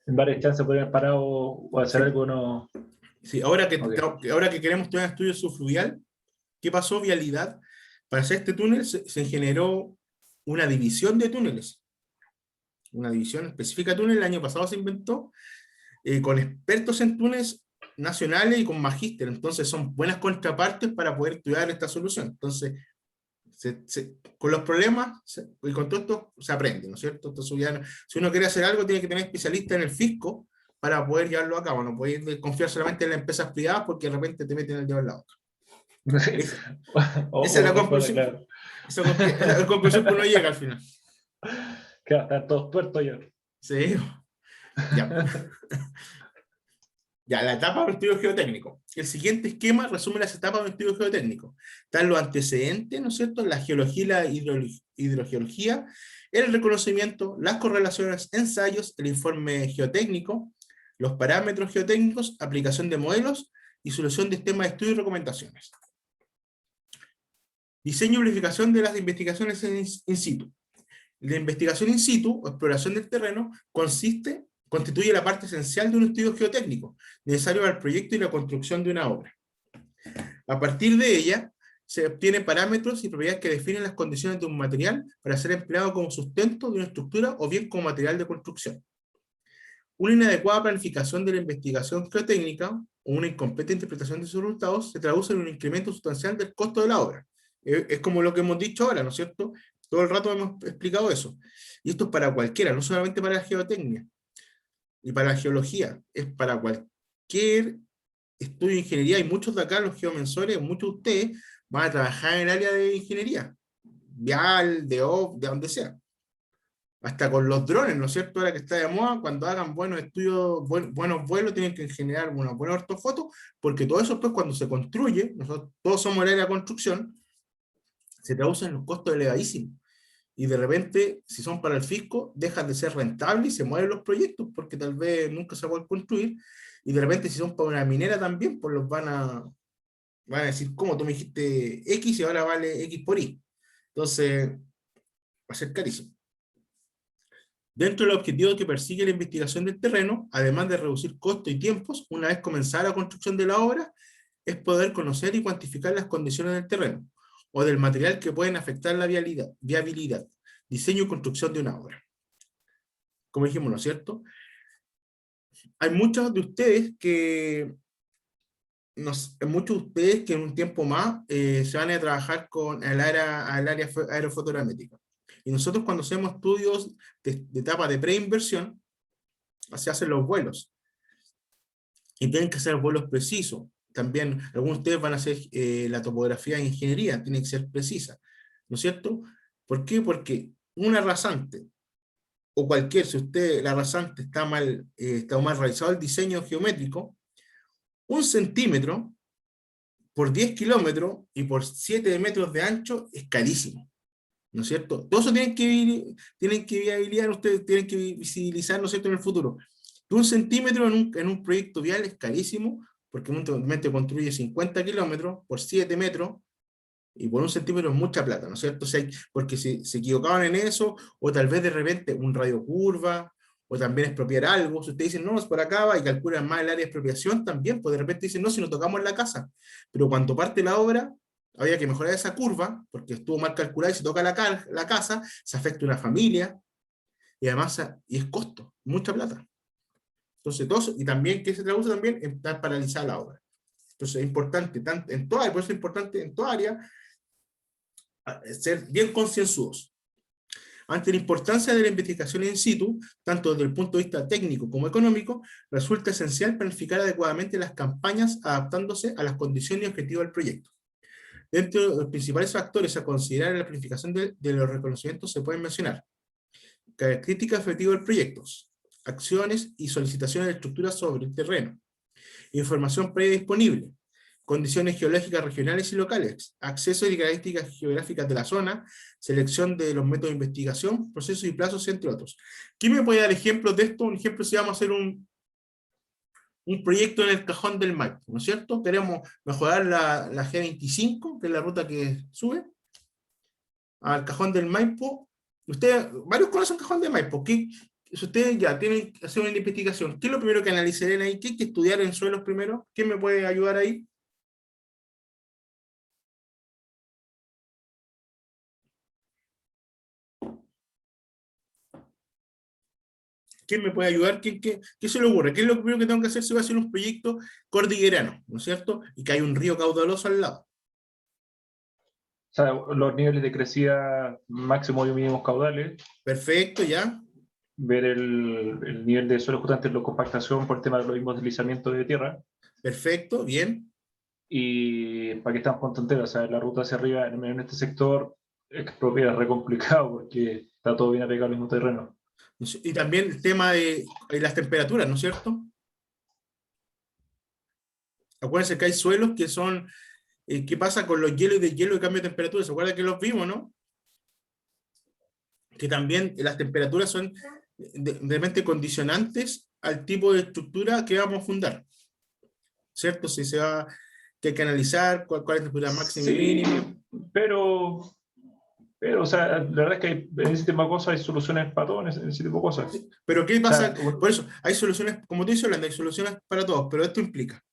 En varias chances podrían haber parado o hacer algo, no. Sí, ahora que queremos tener un estudio subfluvial, ¿qué pasó? Vialidad. Para hacer este túnel se generó una división de túneles. Una división específica de túnel, el año pasado se inventó, con expertos en túneles nacionales y con magíster. Entonces son buenas contrapartes para poder estudiar esta solución. Entonces, con los problemas y con todo esto se aprende, ¿no es cierto? Entonces, si uno quiere hacer algo, tiene que tener especialistas en el fisco para poder llevarlo a cabo. No podéis confiar solamente en las empresas privadas porque de repente te meten el dedo en la boca. Esa es la conclusión. Claro. Esa es la conclusión que uno llega al final. Claro, están todos tuertos ya. Sí, ya. Ya, la etapa de un estudio geotécnico. El siguiente esquema resume las etapas de un estudio geotécnico. Están los antecedentes, ¿no es cierto? La geología y la hidrogeología, el reconocimiento, las correlaciones, ensayos, el informe geotécnico, los parámetros geotécnicos, aplicación de modelos y solución de sistemas de estudio y recomendaciones. Diseño y planificación de las investigaciones in situ. La investigación in situ o exploración del terreno constituye la parte esencial de un estudio geotécnico, necesario para el proyecto y la construcción de una obra. A partir de ella, se obtienen parámetros y propiedades que definen las condiciones de un material para ser empleado como sustento de una estructura o bien como material de construcción. Una inadecuada planificación de la investigación geotécnica o una incompleta interpretación de sus resultados se traduce en un incremento sustancial del costo de la obra. Es como lo que hemos dicho ahora, ¿no es cierto? Todo el rato hemos explicado eso. Y esto es para cualquiera, no solamente para la geotecnia y para la geología, es para cualquier estudio de ingeniería. Y muchos de acá, los geomensores, muchos de ustedes van a trabajar en el área de ingeniería, vial, de donde sea. Hasta con los drones, ¿no es cierto? Ahora que está de moda, cuando hagan buenos estudios, buenos vuelos, tienen que generar una buena ortofoto, porque todo eso después cuando se construye, nosotros todos somos el área de construcción, se traduce en los costos elevadísimos. Y de repente, si son para el fisco, dejan de ser rentables y se mueren los proyectos, porque tal vez nunca se pueden construir. Y de repente, si son para una minera también, pues los van a decir, ¿cómo? Tú me dijiste X y ahora vale X por Y. Entonces, va a ser carísimo. Dentro del objetivo que persigue la investigación del terreno, además de reducir costos y tiempos, una vez comenzada la construcción de la obra, es poder conocer y cuantificar las condiciones del terreno, o del material que pueden afectar la viabilidad, diseño y construcción de una obra. Como dijimos, ¿no es cierto? Hay muchos de ustedes que en un tiempo más se van a trabajar con el área aerofotogramétrica. Y nosotros cuando hacemos estudios de etapa de preinversión, se hacen los vuelos. Y tienen que ser vuelos precisos. También algunos de ustedes van a hacer la topografía de ingeniería, tiene que ser precisa, ¿no es cierto? ¿Por qué? Porque una rasante, o la rasante está mal realizado el diseño geométrico, 1 centímetro por 10 kilómetros y por 7 metros de ancho es carísimo, ¿no es cierto? Todo eso tienen que viabilizar, ustedes tienen que visibilizar, ¿no es cierto?, en el futuro. 1 centímetro en un proyecto vial es carísimo, porque momento construye 50 kilómetros por 7 metros, y por 1 centímetro es mucha plata, ¿no es cierto? O sea, porque se equivocaban en eso, o tal vez de repente un radio curva, o también expropiar algo. Si ustedes dicen, no, es por acá va, y calculan más el área de expropiación, también, pues de repente dicen, no, si no tocamos la casa. Pero cuando parte la obra, había que mejorar esa curva, porque estuvo mal calculada, y se toca la casa, se afecta una familia, y además, y es costo, mucha plata. Entonces, y también, ¿qué se traduce también? En estar paralizada la obra. Entonces, es importante, por eso es importante en toda área, ser bien concienzudos. Ante la importancia de la investigación in situ, tanto desde el punto de vista técnico como económico, resulta esencial planificar adecuadamente las campañas adaptándose a las condiciones y objetivos del proyecto. Dentro de los principales factores a considerar en la planificación de los reconocimientos se pueden mencionar características efectivas del proyecto, acciones y solicitaciones de estructuras sobre el terreno, información previa disponible, condiciones geológicas regionales y locales, acceso y características geográficas de la zona, selección de los métodos de investigación, procesos y plazos, entre otros. ¿Quién me puede dar ejemplos de esto? Un ejemplo, si vamos a hacer un proyecto en el Cajón del Maipo, ¿no es cierto? Queremos mejorar la G25, que es la ruta que sube al Cajón del Maipo. Varios conocen el Cajón del Maipo. Si ustedes ya tienen que hacer una investigación, ¿qué es lo primero que analizarían ahí? ¿Qué hay que estudiar en suelos primero? ¿Quién me puede ayudar ahí? ¿Quién me puede ayudar? ¿Qué se le ocurre? ¿Qué es lo primero que tengo que hacer si voy a hacer un proyecto cordillerano, ¿no es cierto? Y que hay un río caudaloso al lado. O sea, los niveles de crecida máximo y mínimos caudales. Perfecto, ya. ver el nivel de suelo justamente en la compactación por el tema de los mismos deslizamientos de tierra. Perfecto, bien. Y para que estamos con tonteras, o sea, la ruta hacia arriba en este sector expropiar es re complicado porque está todo bien apegado al mismo terreno. Y también el tema de las temperaturas, ¿no es cierto? Acuérdense que hay suelos que son, ¿qué pasa con los hielos y deshielo de cambio de temperatura? ¿Se acuerdan que los vimos, no? Que también las temperaturas son de repente condicionantes al tipo de estructura que vamos a fundar, ¿cierto? Si se va, que hay que analizar cuál es la temperatura máxima y mínima. Sí, pero, o sea, la verdad es que en ese tipo de cosas hay soluciones para todo en ese tipo de cosas. Pero ¿qué O pasa? sea, Por eso, hay soluciones, como tú dices, Holanda, hay soluciones para todos, pero esto implica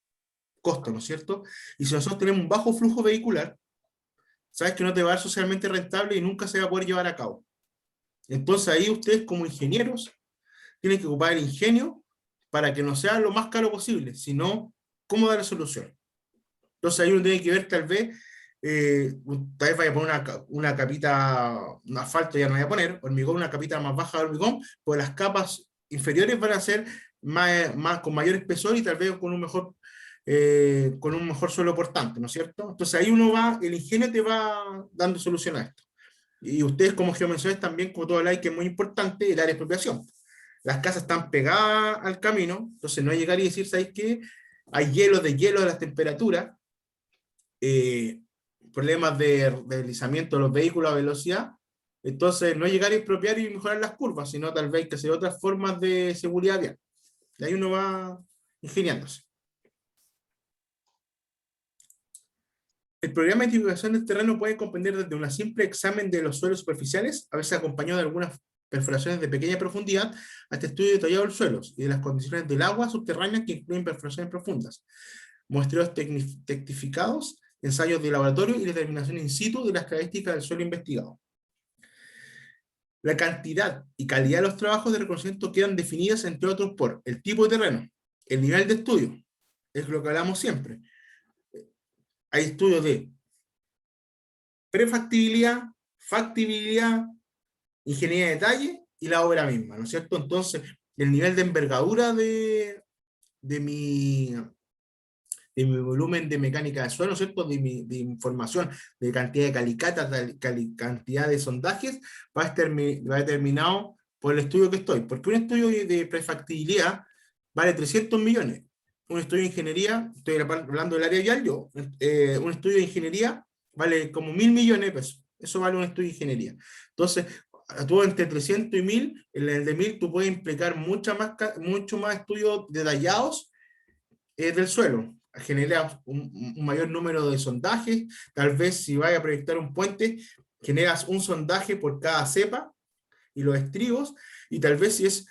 costo, ¿no es cierto? Y si nosotros tenemos un bajo flujo vehicular, sabes que no te va a dar socialmente rentable y nunca se va a poder llevar a cabo. Entonces ahí ustedes como ingenieros tienen que ocupar el ingenio para que no sea lo más caro posible, sino cómo dar la solución. Entonces ahí uno tiene que ver tal vez vaya a poner una capita, un asfalto ya no voy a poner, hormigón, una capita más baja de hormigón, pues las capas inferiores van a ser con mayor espesor y tal vez con un mejor suelo portante, ¿no es cierto? Entonces ahí el ingenio te va dando solución a esto. Y ustedes como geomenciones también, como tú habláis, que es muy importante el área de expropiación. Las casas están pegadas al camino, entonces no hay llegar y decir, ¿sabéis qué? Hay hielo de las temperaturas, problemas de deslizamiento de los vehículos a velocidad, entonces no llegar a expropiar y mejorar las curvas, sino tal vez que hacer otras formas de seguridad vial. Y ahí uno va ingeniándose. El programa de tipificación del terreno puede comprender desde un simple examen de los suelos superficiales, a veces acompañado de algunas perforaciones de pequeña profundidad, hasta estudio detallado de los suelos y de las condiciones del agua subterránea que incluyen perforaciones profundas, muestreos tecnificados, ensayos de laboratorio y determinación in situ de las características del suelo investigado. La cantidad y calidad de los trabajos de reconocimiento quedan definidas, entre otros, por el tipo de terreno, el nivel de estudio, es lo que hablamos siempre. Hay estudios de prefactibilidad, factibilidad, ingeniería de detalle y la obra misma, ¿no es cierto? Entonces, el nivel de envergadura de mi volumen de mecánica de suelo, ¿no es cierto? De información, de cantidad de calicatas, cantidad de sondajes, va determinado por el estudio que estoy. Porque un estudio de prefactibilidad vale 300 millones. Un estudio de ingeniería, estoy hablando del área vial, un estudio de ingeniería vale como 1.000 millones de pesos. Eso vale un estudio de ingeniería. Entonces, tú entre 300 y 1.000, en el de 1.000 tú puedes implicar mucho más estudios detallados del suelo. Generas un mayor número de sondajes. Tal vez si vayas a proyectar un puente, generas un sondaje por cada cepa y los estribos, y tal vez si es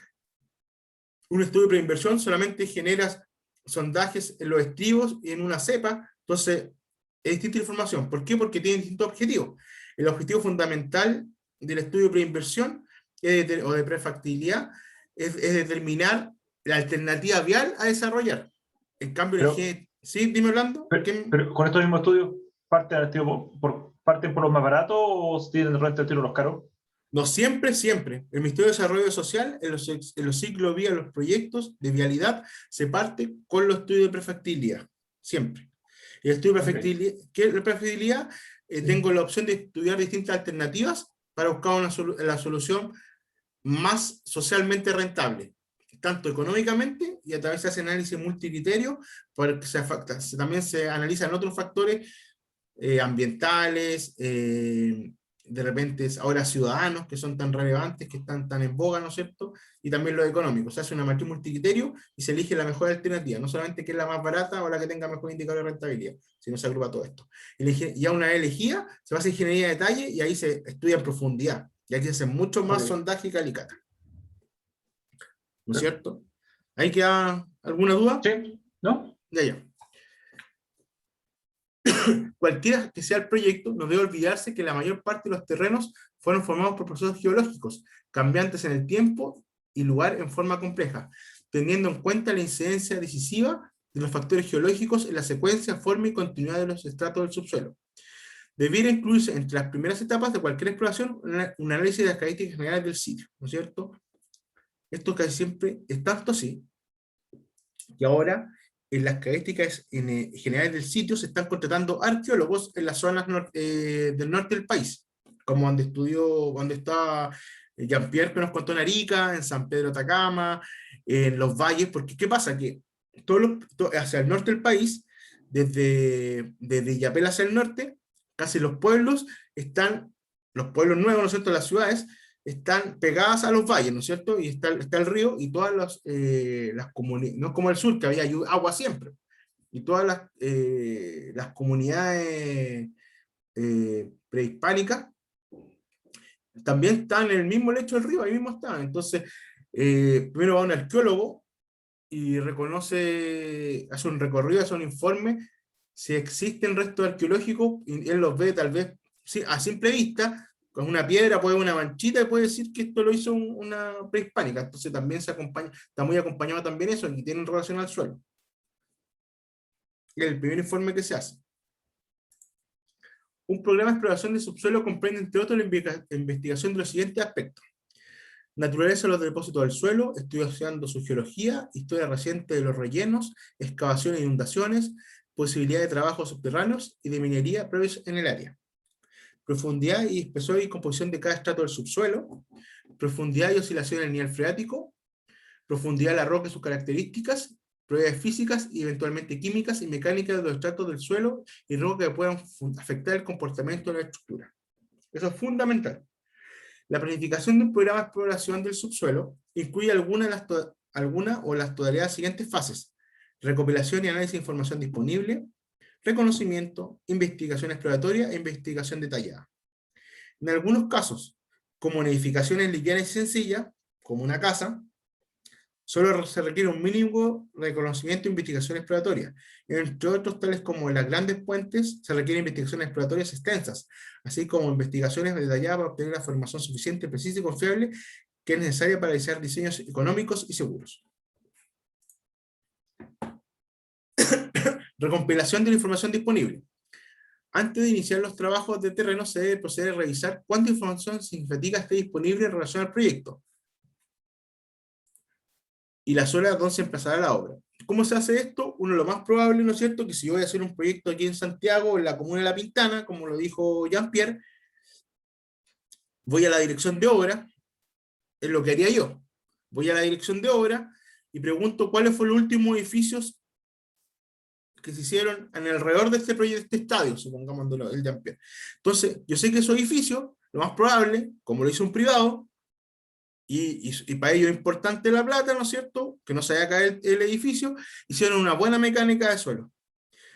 un estudio de preinversión, solamente generas sondajes en los estribos y en una cepa. Entonces es distinta información. ¿Por qué? Porque tiene distintos objetivos. El objetivo fundamental del estudio de preinversión o de prefactibilidad es determinar la alternativa vial a desarrollar. En cambio, sí, dime Orlando. Pero con estos mismos estudios, ¿parten por los más baratos o tienen renta de tiro los caros? No, siempre. El Ministerio de Desarrollo Social, en los ciclos vía, los proyectos de vialidad, se parte con los estudios de prefactibilidad. Siempre. El estudio de prefactibilidad, ¿qué es la prefactibilidad? Tengo la opción de estudiar distintas alternativas para buscar la solución más socialmente rentable, tanto económicamente, y a través de ese análisis multicriterio, porque también se analizan otros factores ambientales, de repente ahora ciudadanos que son tan relevantes, que están tan en boga, ¿no es cierto? Y también los económicos. Se hace una matriz multicriterio y se elige la mejor alternativa, no solamente que es la más barata o la que tenga mejor indicador de rentabilidad, sino se agrupa todo esto. Ya una vez elegida, se va a hacer ingeniería de detalle y ahí se estudia en profundidad. Y aquí se hace mucho más sondaje y calicata. ¿No es cierto? ¿Ahí queda alguna duda? Sí, ¿no? Ya. Cualquiera que sea el proyecto, no debe olvidarse que la mayor parte de los terrenos fueron formados por procesos geológicos, cambiantes en el tiempo y lugar en forma compleja, teniendo en cuenta la incidencia decisiva de los factores geológicos en la secuencia, forma y continuidad de los estratos del subsuelo. Debiera incluirse entre las primeras etapas de cualquier exploración un análisis de las características generales del sitio, ¿no es cierto? Esto casi siempre es tanto así, que ahora en las características generales del sitio se están contratando arqueólogos en las zonas del norte del país, como donde está Jean-Pierre que nos contó en Arica, en San Pedro de Atacama, en los valles, porque ¿qué pasa? Que hacia el norte del país, desde Illapel hacia el norte, casi los pueblos nuevos, ¿no es cierto?, las ciudades, están pegadas a los valles, ¿no es cierto? Y está el río y todas las comunidades, no como el sur, que había agua siempre, y todas las comunidades prehispánicas también están en el mismo lecho del río, ahí mismo están. Entonces, primero va un arqueólogo y hace un recorrido, hace un informe, si existen restos arqueológicos, y él los ve tal vez sí, a simple vista, con una piedra, puede una manchita, y puede decir que esto lo hizo una prehispánica. Entonces también está muy acompañado también eso, y tiene relación al suelo. El primer informe que se hace. Un programa de exploración de subsuelo comprende, entre otros, la investigación de los siguientes aspectos: naturaleza de los depósitos del suelo, estudiando su geología, historia reciente de los rellenos, excavaciones e inundaciones, posibilidad de trabajos subterráneos y de minería previos en el área. Profundidad y espesor y composición de cada estrato del subsuelo, profundidad y oscilación del nivel freático, profundidad de la roca y sus características, propiedades físicas y eventualmente químicas y mecánicas de los estratos del suelo y roca que puedan afectar el comportamiento de la estructura. Eso es fundamental. La planificación de un programa de exploración del subsuelo incluye alguna o las todavía las siguientes fases: recopilación y análisis de información disponible, reconocimiento, investigación exploratoria e investigación detallada. En algunos casos, como en edificaciones livianas y sencillas, como una casa, solo se requiere un mínimo reconocimiento e investigación exploratoria. Entre otros, tales como en las grandes puentes, se requieren investigaciones exploratorias extensas, así como investigaciones detalladas para obtener la información suficiente, precisa y confiable que es necesaria para realizar diseños económicos y seguros. Recompilación de la información disponible. Antes de iniciar los trabajos de terreno, se debe proceder a revisar cuánta información significativa esté disponible en relación al proyecto y la zona donde se empezará la obra. ¿Cómo se hace esto? Uno, lo más probable, ¿no es cierto?, que si yo voy a hacer un proyecto aquí en Santiago, en la comuna de La Pintana, como lo dijo Jean-Pierre, voy a la dirección de obra, es lo que haría yo. Voy a la dirección de obra y pregunto cuáles fueron los últimos edificios que se hicieron en alrededor de este proyecto, este estadio, supongamos el Jean-Pierre. Entonces, yo sé que esos edificios, lo más probable, como lo hizo un privado, y para ello es importante la plata, ¿no es cierto?, que no se vaya a caer el edificio, hicieron una buena mecánica de suelo,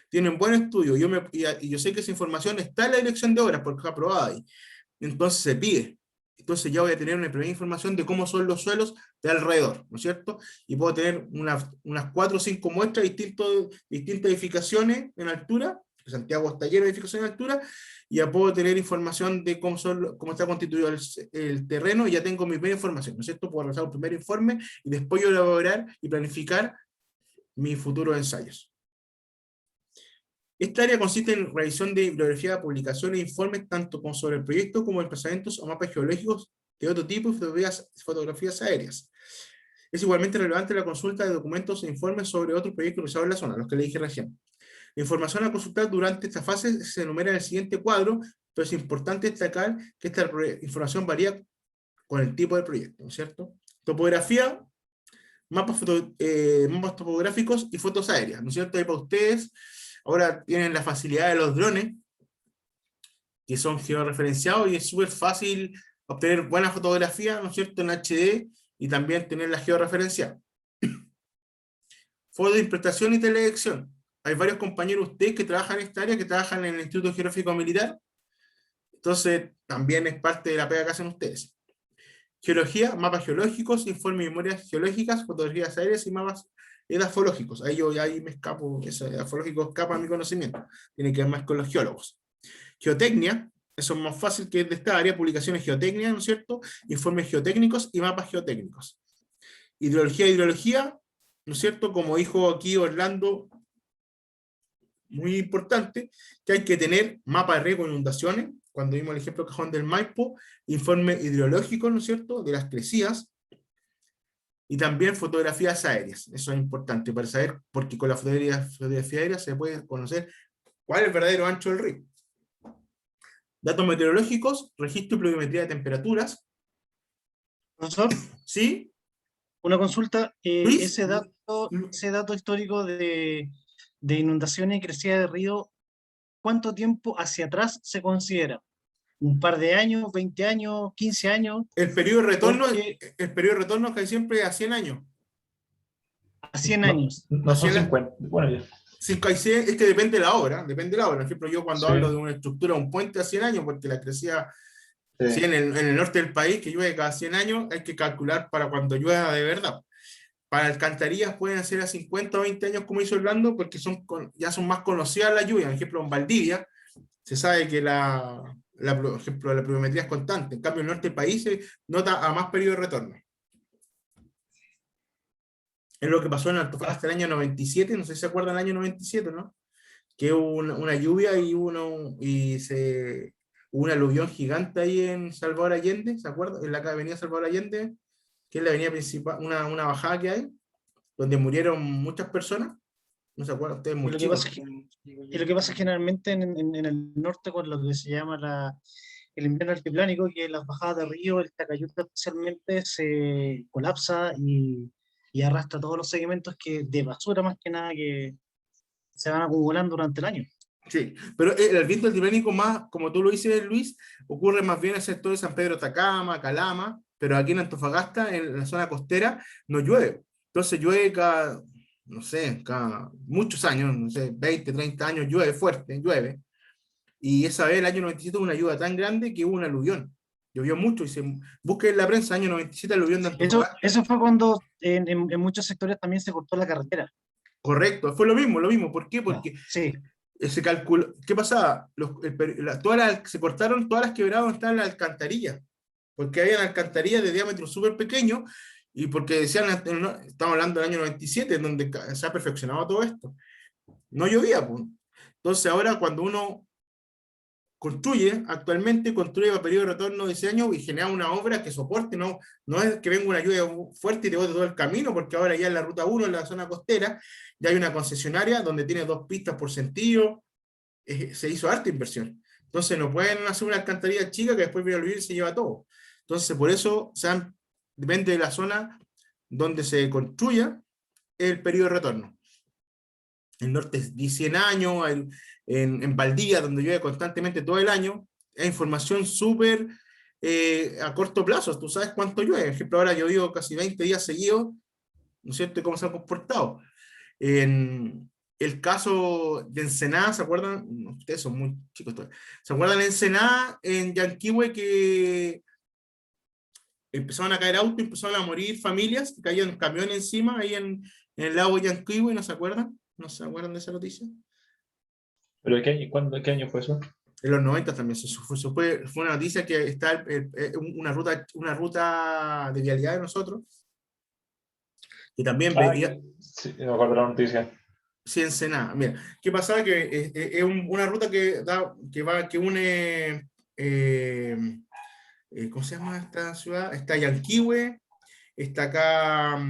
tienen buen estudio, y yo sé que esa información está en la dirección de obras, porque está aprobada ahí, entonces se pide. Entonces ya voy a tener una primera información de cómo son los suelos de alrededor, ¿no es cierto? Y puedo tener unas 4 o 5 muestras de distintas edificaciones en altura, Santiago está lleno de edificaciones en altura, y ya puedo tener información de cómo está constituido el terreno, y ya tengo mi primera información, ¿no es cierto? Puedo realizar un primer informe, y después yo elaborar y planificar mis futuros ensayos. Esta área consiste en revisión de bibliografía, publicaciones e informes tanto sobre el proyecto como emplazamientos o mapas geológicos de otro tipo y fotografías aéreas. Es igualmente relevante la consulta de documentos e informes sobre otros proyectos realizados en la zona, los que le dije recién. La información a consultar durante esta fase se enumera en el siguiente cuadro, pero es importante destacar que esta información varía con el tipo de proyecto, ¿no es cierto? Topografía, mapas topográficos y fotos aéreas, ¿no es cierto? Ahí para ustedes. Ahora tienen la facilidad de los drones, que son georreferenciados, y es súper fácil obtener buena fotografía, ¿no es cierto?, en HD, y también tenerla georreferenciada. Foto de interpretación y teledetección. Hay varios compañeros de ustedes que trabajan en esta área, que trabajan en el Instituto Geográfico Militar, entonces también es parte de la pega que hacen ustedes. Geología, mapas geológicos, informes y memorias geológicas, fotografías aéreas y mapas edafológicos. Ahí me escapo, eso edafológico escapa a mi conocimiento, tiene que ver más con los geólogos. Geotecnia, eso es más fácil, que es de esta área, publicaciones geotecnia, ¿no es cierto?, informes geotécnicos y mapas geotécnicos. Hidrología, ¿no es cierto?, como dijo aquí Orlando, muy importante, que hay que tener mapa de riesgo de inundaciones, cuando vimos el ejemplo Cajón del Maipo, informe hidrológico, ¿no es cierto?, de las crecidas, y también fotografías aéreas. Eso es importante para saber, porque con la fotografía aérea se puede conocer cuál es el verdadero ancho del río. Datos meteorológicos, registro y pluviometría de temperaturas. Profesor, ¿Sí? una consulta. Luis, Ese dato histórico de inundaciones y crecida de río, ¿cuánto tiempo hacia atrás se considera? ¿Un par de años, 20 años, 15 años? el periodo de retorno, Porque el periodo de retorno casi siempre es a 100 años. a 100 No, años. no son Así es. 50. Bueno, ya. 5 y 100, es que depende de la obra, depende de la obra. Por ejemplo, yo cuando Sí. hablo de una estructura, un puente a 100 años, porque la crecida, Sí. si en el norte del país, que llueve cada 100 años, hay que calcular para cuando llueva de verdad. Para alcantarillas pueden ser a 50 o 20 años, como hizo Orlando, porque ya son más conocidas las lluvias. Por ejemplo, en Valdivia, se sabe que por ejemplo, la pluviometría es constante. En cambio, en el norte del país se nota a más periodo de retorno. Es lo que pasó en Antofagasta el año 97, no sé si se acuerdan del año 97, ¿no? Que hubo una lluvia y hubo un aluvión gigante ahí en Salvador Allende, ¿se acuerdan? En la avenida Salvador Allende, que es la avenida principal, una bajada que hay, donde murieron muchas personas. ¿No se acuerdan? Ustedes Y muy lo que chicos. pasa es que, y lo que pasa generalmente en el norte con lo que se llama el invierno altiplánico, que las bajadas de río, el Tacayuta especialmente, se colapsa y arrastra todos los segmentos de basura más que nada que se van acumulando durante el año. Sí, pero el viento altiplánico más, como tú lo dices, Luis, ocurre más bien en el sector de San Pedro Atacama, Calama, pero aquí en Antofagasta, en la zona costera, no llueve. Entonces llueve cada, no sé, cada muchos años, no sé, 20, 30 años, llueve fuerte, llueve. Y esa vez, el año 97, hubo una lluvia tan grande que hubo un aluvión. Llovió mucho y busque en la prensa, año 97, aluvión de Antofagasta. Eso fue cuando en muchos sectores también se cortó la carretera. Correcto, fue lo mismo. ¿Por qué? Porque Sí, se calculó, ¿qué pasaba? Se cortaron todas las quebradas donde estaban las alcantarillas, porque había alcantarillas de diámetro súper pequeño, y porque decían, estamos hablando del año 97, en donde se ha perfeccionado todo esto. No llovía, pues. Entonces ahora cuando uno actualmente construye a periodo de retorno de ese año y genera una obra que soporte, no es que venga una lluvia fuerte y te bote todo el camino, porque ahora ya en la ruta 1, en la zona costera, ya hay una concesionaria donde tiene 2 pistas por sentido, se hizo harta inversión. Entonces no pueden hacer una alcantarilla chica que después viene a vivir y se lleva todo. Entonces por eso depende de la zona donde se construya el periodo de retorno. El norte es 100 años, en Valdivia, donde llueve constantemente todo el año, es información súper a corto plazo. Tú sabes cuánto llueve. Por ejemplo, ahora ha llovido casi 20 días seguidos, ¿no es cierto? ¿Y cómo se han comportado? En el caso de Ensenada, ¿se acuerdan? No, ustedes son muy chicos todavía. ¿Se acuerdan de Ensenada, en Yanquihue, que empezaron a caer autos, empezaron a morir familias, que caían camiones encima ahí en el lago Yanquihue? ¿No se acuerdan? ¿No se acuerdan de esa noticia? ¿Pero qué año fue eso? En los 90 también fue una noticia que está una ruta de vialidad de nosotros, que también venía. Sí, me acuerdo de la noticia. Sí, Ensenada. Mira, ¿qué pasaba? Que es una ruta que une, ¿cómo se llama esta ciudad? Está Yanquihue, está acá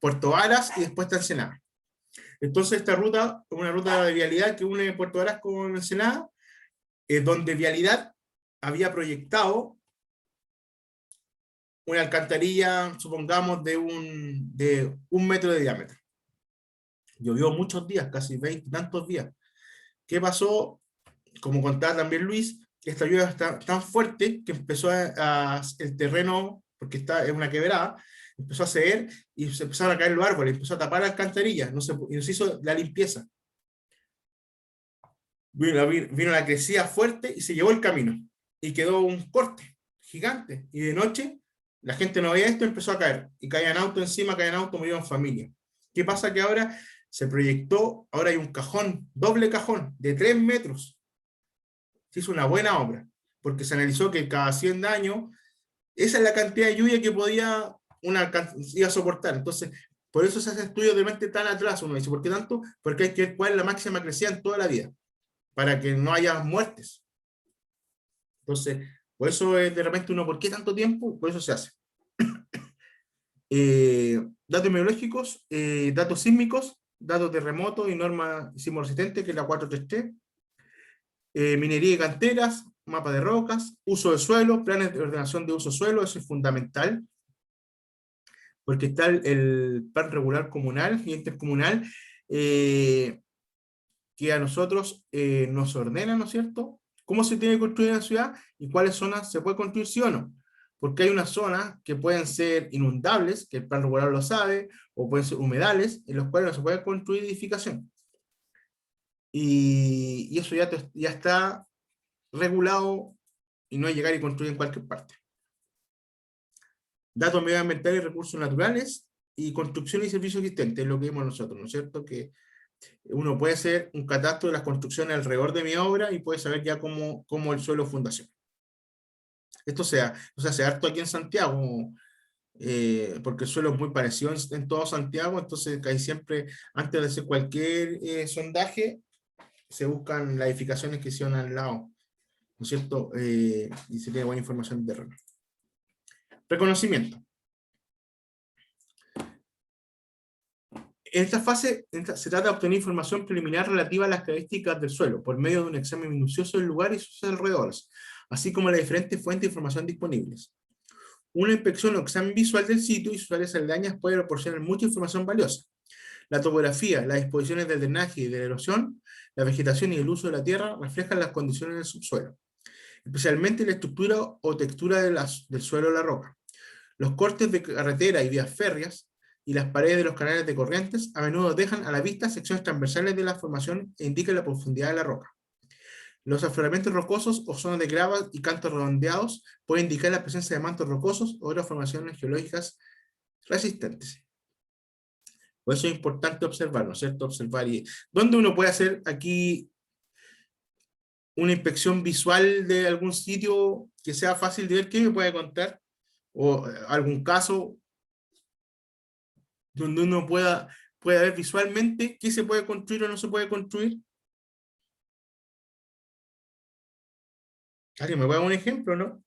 Puerto Varas y después está Ensenada. Entonces esta ruta es una ruta de vialidad que une Puerto Varas con Ensenada, donde Vialidad había proyectado una alcantarilla, supongamos, de un metro de diámetro. Llovió muchos días, casi 20 tantos días. ¿Qué pasó? Como contaba también Luis, esta lluvia está tan fuerte que empezó el terreno, porque es una quebrada, empezó a ceder y se empezaron a caer los árboles, empezó a tapar la alcantarilla, y no se hizo la limpieza. Vino la crecida fuerte y se llevó el camino. Y quedó un corte gigante. Y de noche, la gente no veía esto, empezó a caer. Y caían autos encima, caían autos, murieron familia. ¿Qué pasa? Que ahora se proyectó, ahora hay un cajón, doble cajón, de 3 metros. Se hizo una buena obra, porque se analizó que cada 100 años, esa es la cantidad de lluvia que iba a soportar. Entonces, por eso se hace estudios de mente tan atrás, uno dice, ¿por qué tanto? Porque hay que ver cuál es la máxima crecida en toda la vida, para que no haya muertes. Entonces, por eso de repente uno, ¿por qué tanto tiempo? Por eso se hace. Datos meteorológicos, datos sísmicos, datos de terremotos y norma sismo-resistente, que es la 433, minería y canteras, mapa de rocas, uso de suelo, planes de ordenación de uso de suelo, eso es fundamental, porque está el plan regular comunal y intercomunal, que a nosotros nos ordena, ¿no es cierto?, cómo se tiene que construir en la ciudad y cuáles zonas se puede construir sí o no. Porque hay unas zonas que pueden ser inundables, que el plan regular lo sabe, o pueden ser humedales, en los cuales no se puede construir edificación. Y eso ya está regulado y no es llegar y construir en cualquier parte. Datos medioambientales y recursos naturales, y construcción y servicios existentes, es lo que vimos nosotros, ¿no es cierto? Que uno puede hacer un catastro de las construcciones alrededor de mi obra y puede saber ya cómo el suelo fundación. Esto se hace harto aquí en Santiago, porque el suelo es muy parecido en todo Santiago, entonces casi siempre, antes de hacer cualquier sondaje, se buscan las edificaciones que hicieron al lado, ¿no es cierto? Y se tiene buena información de terreno. Reconocimiento. En esta fase se trata de obtener información preliminar relativa a las características del suelo, por medio de un examen minucioso del lugar y sus alrededores, así como las diferentes fuentes de información disponibles. Una inspección o examen visual del sitio y sus áreas aledañas puede proporcionar mucha información valiosa. La topografía, las disposiciones del drenaje y de la erosión, la vegetación y el uso de la tierra reflejan las condiciones del subsuelo, especialmente la estructura o textura del suelo de la roca. Los cortes de carretera y vías férreas y las paredes de los canales de corrientes a menudo dejan a la vista secciones transversales de la formación e indican la profundidad de la roca. Los afloramientos rocosos o zonas de grava y cantos redondeados pueden indicar la presencia de mantos rocosos o otras formaciones geológicas resistentes. Por eso es importante observar, ¿no es cierto? Observar. Y ¿dónde uno puede hacer aquí una inspección visual de algún sitio que sea fácil de ver? ¿Qué me puede contar? O algún caso donde uno pueda ver visualmente qué se puede construir o no se puede construir. ¿Alguien me puede dar un ejemplo, no?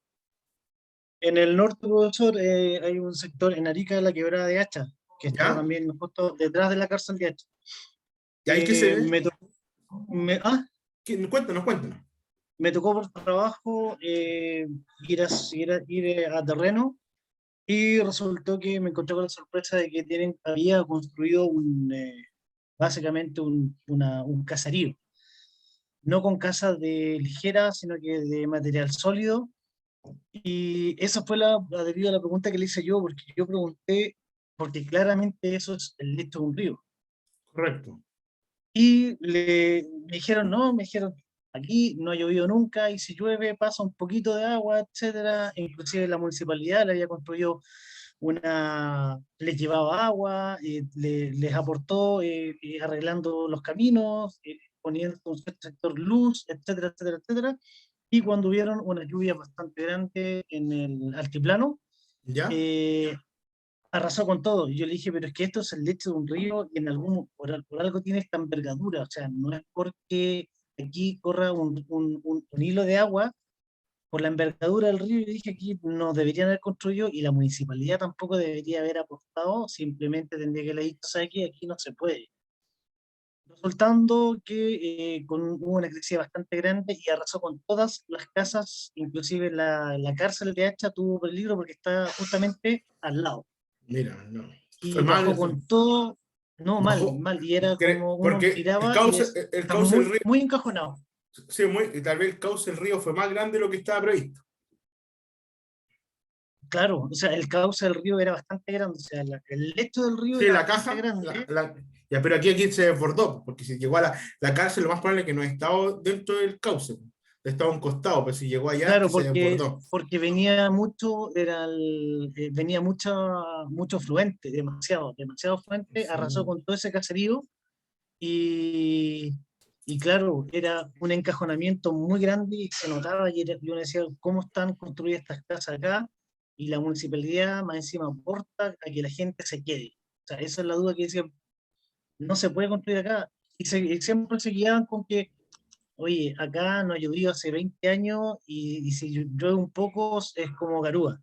En el norte, profesor, hay un sector en Arica, la quebrada de Hacha, que está ¿Ya? también justo detrás de la cárcel de Hacha. ¿Y ahí qué se ve? Me tocó, Cuéntanos, cuéntanos. me tocó por trabajo ir a terreno, y resultó que me encontré con la sorpresa de que había construido básicamente un caserío, no con casas de ligeras, sino que de material sólido. Y esa fue debido a la pregunta que le hice yo, porque yo pregunté, porque claramente eso es el lecho de un río. Correcto. Y me dijeron, no, me dijeron, aquí no ha llovido nunca, y si llueve pasa un poquito de agua, etcétera. Inclusive la municipalidad le había construido les llevaba agua, les aportó arreglando los caminos, poniendo un sector luz, etcétera, etcétera, etcétera. Y cuando hubieron una lluvia bastante grande en el altiplano, ¿Ya? arrasó con todo. Y yo le dije, pero es que esto es el lecho de un río y por algo tiene esta envergadura. O sea, no es porque aquí corra un hilo de agua por la envergadura del río. Yo dije, aquí no deberían haber construido y la municipalidad tampoco debería haber apostado, simplemente tendría que haber dicho, ¿sabe qué? Aquí no se puede. Resultando que hubo una crisis bastante grande y arrasó con todas las casas, inclusive la cárcel de Hacha tuvo peligro porque está justamente al lado. Mira, no. Fue Y bajó mal. con todo, no, mal, Bajó. mal, y era como uno Porque miraba y el está cauce del muy, río, muy encajonado. sí, y tal vez el cauce del río fue más grande de lo que estaba previsto. Claro, o sea, el cauce del río era bastante grande, o sea, el lecho del río Sí, era la bastante caja, grande. ya, pero aquí se desbordó, porque si llegó a la cárcel, lo más probable es que no ha estado dentro del cauce, estaba a un costado, pero si llegó allá es que Claro, se desbordó. porque venía mucho, venía mucho fluente, demasiado fluente, arrasó Sí. con todo ese caserío y, y claro, era un encajonamiento muy grande y se notaba y uno decía, ¿cómo están construidas estas casas acá? Y la municipalidad más encima aporta a que la gente se quede. O sea, esa es la duda que decía, no se puede construir acá. Y siempre se guiaban con que, oye, acá no ha llovido hace 20 años y si llueve un poco es como garúa.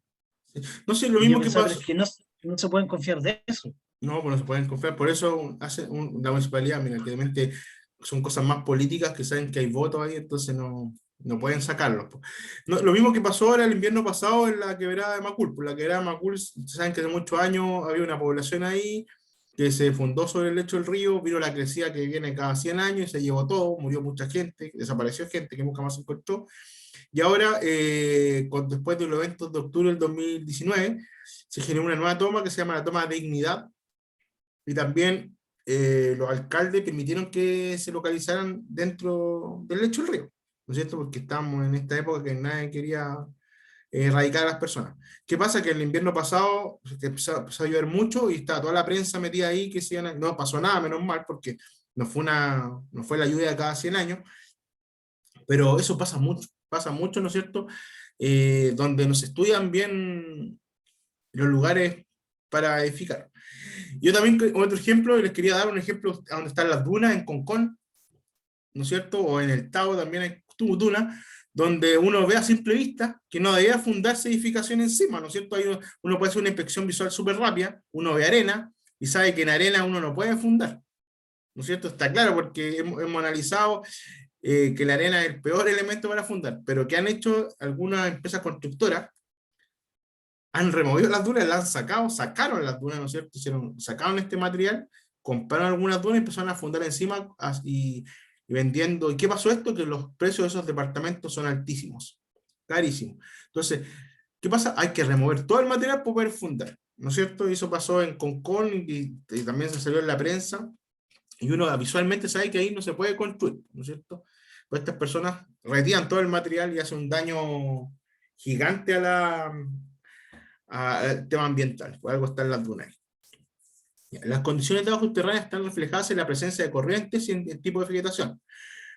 No sé, lo Y yo mismo que pensaba, pero pasó. es que no. No se pueden confiar de eso. No, pues no se pueden confiar. Por eso hace la municipalidad, mira, que realmente son cosas más políticas que saben que hay votos ahí, entonces no pueden sacarlos. Po. Lo mismo que pasó ahora el invierno pasado en la quebrada de Macul. Por la quebrada de Macul, saben que hace muchos años había una población ahí que se fundó sobre el lecho del río, vino la crecida que viene cada 100 años y se llevó todo, murió mucha gente, desapareció gente que nunca más se encontró. Y ahora, después de los eventos de octubre del 2019, se generó una nueva toma que se llama la toma de Dignidad, y también los alcaldes permitieron que se localizaran dentro del lecho del río, ¿no es cierto? Porque estamos en esta época que nadie quería erradicar a las personas. ¿Qué pasa? Que el invierno pasado empezó a llover mucho y estaba toda la prensa metida ahí, que no pasó nada, menos mal, porque no fue la lluvia de cada 100 años, pero eso pasa mucho, ¿no es cierto? Donde no se estudian bien los lugares para edificar. Yo también, otro ejemplo, les quería dar un ejemplo a donde están las dunas, en Concón, ¿no es cierto? O en el Tao también hay dunas, donde uno ve a simple vista que no debía fundarse edificación encima, ¿no es cierto? Ahí uno puede hacer una inspección visual súper rápida, uno ve arena y sabe que en arena uno no puede fundar, ¿no es cierto? Está claro porque hemos analizado que la arena es el peor elemento para fundar, pero que han hecho algunas empresas constructoras, han removido las dunas, las han sacado, sacaron las dunas, ¿no es cierto? Sacaron este material, compraron algunas dunas y empezaron a fundar encima y vendiendo. ¿Y qué pasó esto? Que los precios de esos departamentos son altísimos, carísimos. Entonces, ¿qué pasa? Hay que remover todo el material para poder fundar, ¿no es cierto? Y eso pasó en Concón y también se salió en la prensa, y uno visualmente sabe que ahí no se puede construir, ¿no es cierto? Pues estas personas retiran todo el material y hacen un daño gigante al tema ambiental, por algo están las dunas. Las condiciones de agua subterránea están reflejadas en la presencia de corrientes y en el tipo de vegetación.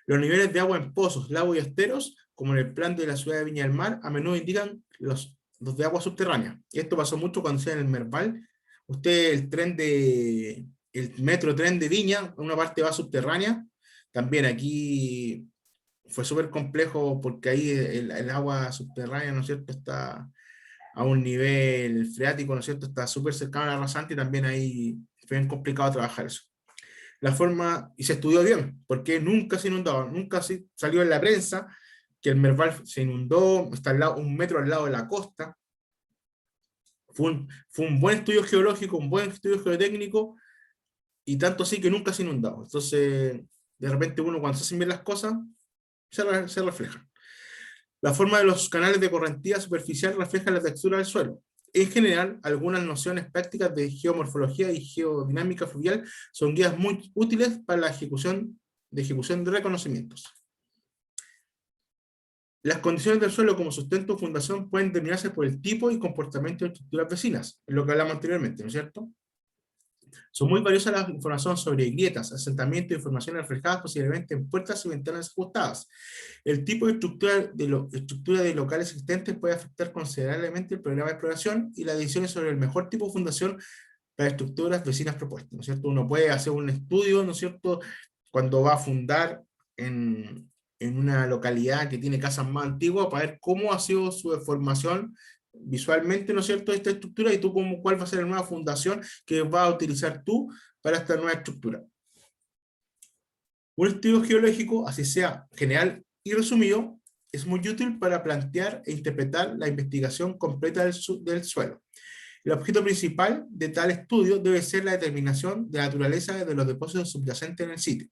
Los niveles de agua en pozos, lagos y esteros, como en el plan de la ciudad de Viña del Mar, a menudo indican los de agua subterránea. Y esto pasó mucho cuando se en el Merval. El metro tren de Viña, una parte va subterránea. También aquí fue súper complejo porque ahí el agua subterránea, ¿no es cierto?, está a un nivel freático, ¿no es cierto?, está súper cercano a la rasante y también ahí fue bien complicado trabajar eso. La forma, y se estudió bien, porque nunca se inundaba, nunca salió en la prensa que el Merval se inundó, está un metro al lado de la costa. Fue un buen estudio geológico, un buen estudio geotécnico, y tanto así que nunca se inundaba. Entonces, de repente uno cuando se hacen bien las cosas, se refleja. La forma de los canales de correntía superficial refleja la textura del suelo. En general, algunas nociones prácticas de geomorfología y geodinámica fluvial son guías muy útiles para la ejecución de reconocimientos. Las condiciones del suelo como sustento o fundación pueden determinarse por el tipo y comportamiento de estructuras vecinas, es lo que hablamos anteriormente, ¿no es cierto? Son muy valiosas las informaciones sobre grietas, asentamientos y informaciones reflejadas posiblemente en puertas y ventanas ajustadas. El tipo de estructura de locales existentes puede afectar considerablemente el programa de exploración y las decisiones sobre el mejor tipo de fundación para estructuras vecinas propuestas, ¿no es cierto? Uno puede hacer un estudio, ¿no es cierto?, cuando va a fundar en una localidad que tiene casas más antiguas para ver cómo ha sido su deformación visualmente, ¿no es cierto?, esta estructura, y tú cuál va a ser la nueva fundación que vas a utilizar tú para esta nueva estructura. Un estudio geológico, así sea general y resumido, es muy útil para plantear e interpretar la investigación completa del suelo. El objeto principal de tal estudio debe ser la determinación de la naturaleza de los depósitos subyacentes en el sitio.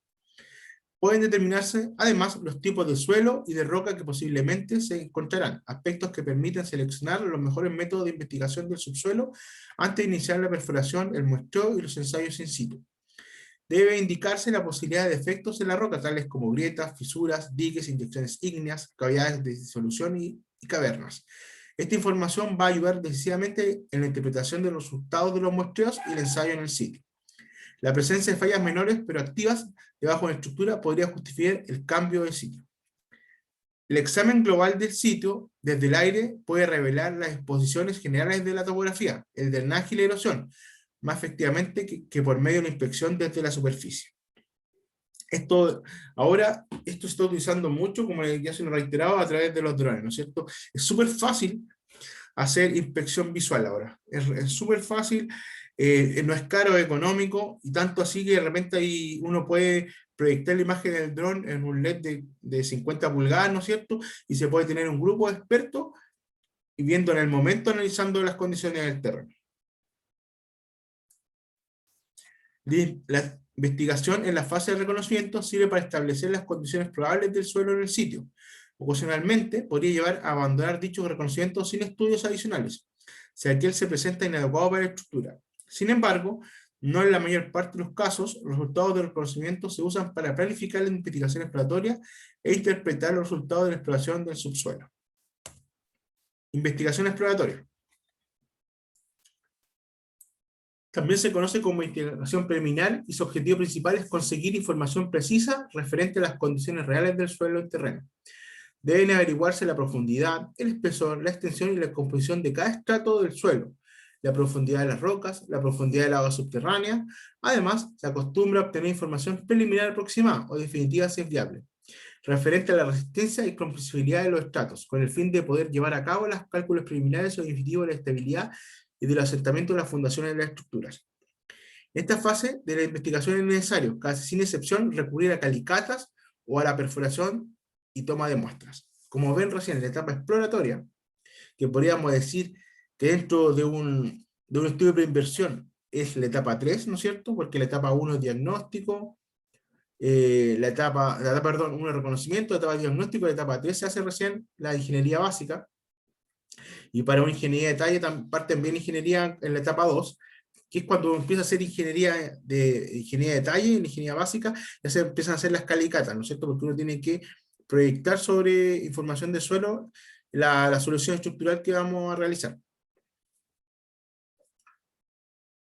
Pueden determinarse, además, los tipos de suelo y de roca que posiblemente se encontrarán, aspectos que permiten seleccionar los mejores métodos de investigación del subsuelo antes de iniciar la perforación, el muestreo y los ensayos in situ. Debe indicarse la posibilidad de defectos en la roca, tales como grietas, fisuras, diques, inyecciones ígneas, cavidades de disolución y cavernas. Esta información va a ayudar decisivamente en la interpretación de los resultados de los muestreos y el ensayo en el sitio. La presencia de fallas menores pero activas debajo de la estructura podría justificar el cambio de sitio. El examen global del sitio desde el aire puede revelar las exposiciones generales de la topografía, el drenaje y la erosión, más efectivamente que por medio de la inspección desde la superficie. Ahora esto se está utilizando mucho, como ya se lo he reiterado, a través de los drones, ¿no es cierto? Es súper fácil hacer inspección visual ahora. Es súper fácil, no es caro, es económico, y tanto así que de repente ahí uno puede proyectar la imagen del dron en un LED de 50 pulgadas, ¿no es cierto? Y se puede tener un grupo de expertos y viendo en el momento, analizando las condiciones del terreno. La investigación en la fase de reconocimiento sirve para establecer las condiciones probables del suelo en el sitio. Ocasionalmente podría llevar a abandonar dichos reconocimientos sin estudios adicionales, si aquel se presenta inadecuado para la estructura. Sin embargo, no en la mayor parte de los casos, los resultados del reconocimiento se usan para planificar la investigación exploratoria e interpretar los resultados de la exploración del subsuelo. Investigación exploratoria. También se conoce como investigación preliminar y su objetivo principal es conseguir información precisa referente a las condiciones reales del suelo y terreno. Deben averiguarse la profundidad, el espesor, la extensión y la composición de cada estrato del suelo, la profundidad de las rocas, la profundidad del agua subterránea. Además, se acostumbra a obtener información preliminar aproximada o definitiva si es viable, referente a la resistencia y compresibilidad de los estratos, con el fin de poder llevar a cabo los cálculos preliminares o definitivos de la estabilidad y del asentamiento de las fundaciones de las estructuras. En esta fase de la investigación es necesario, casi sin excepción, recurrir a calicatas o a la perforación y toma de muestras. Como ven recién en la etapa exploratoria, que podríamos decir que dentro de un estudio de preinversión es la etapa 3, ¿no es cierto? Porque la etapa 1 es diagnóstico, la etapa 1 es reconocimiento, la etapa de diagnóstico, la etapa 3 se hace recién la ingeniería básica, y para una ingeniería de detalle parten bien ingeniería en la etapa 2, que es cuando empieza a hacer ingeniería de detalle, en ingeniería básica, ya se empiezan a hacer las calicatas, ¿no es cierto? Porque uno tiene que proyectar sobre información de suelo la solución estructural que vamos a realizar.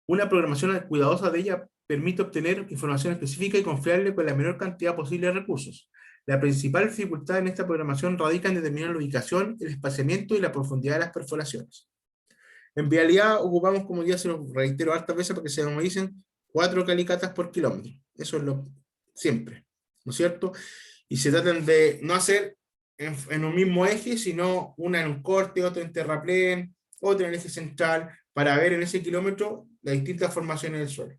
Una programación cuidadosa de ella permite obtener información específica y confiable con la menor cantidad posible de recursos. La principal dificultad en esta programación radica en determinar la ubicación, el espaciamiento y la profundidad de las perforaciones. En vialidad ocupamos, como ya se lo reitero hartas veces porque se nos dicen, 4 calicatas por kilómetro. Eso es lo siempre, ¿no es cierto? Y se tratan de no hacer en un mismo eje, sino una en un corte, otra en terraplén, otra en el eje central, para ver en ese kilómetro las distintas formaciones del suelo.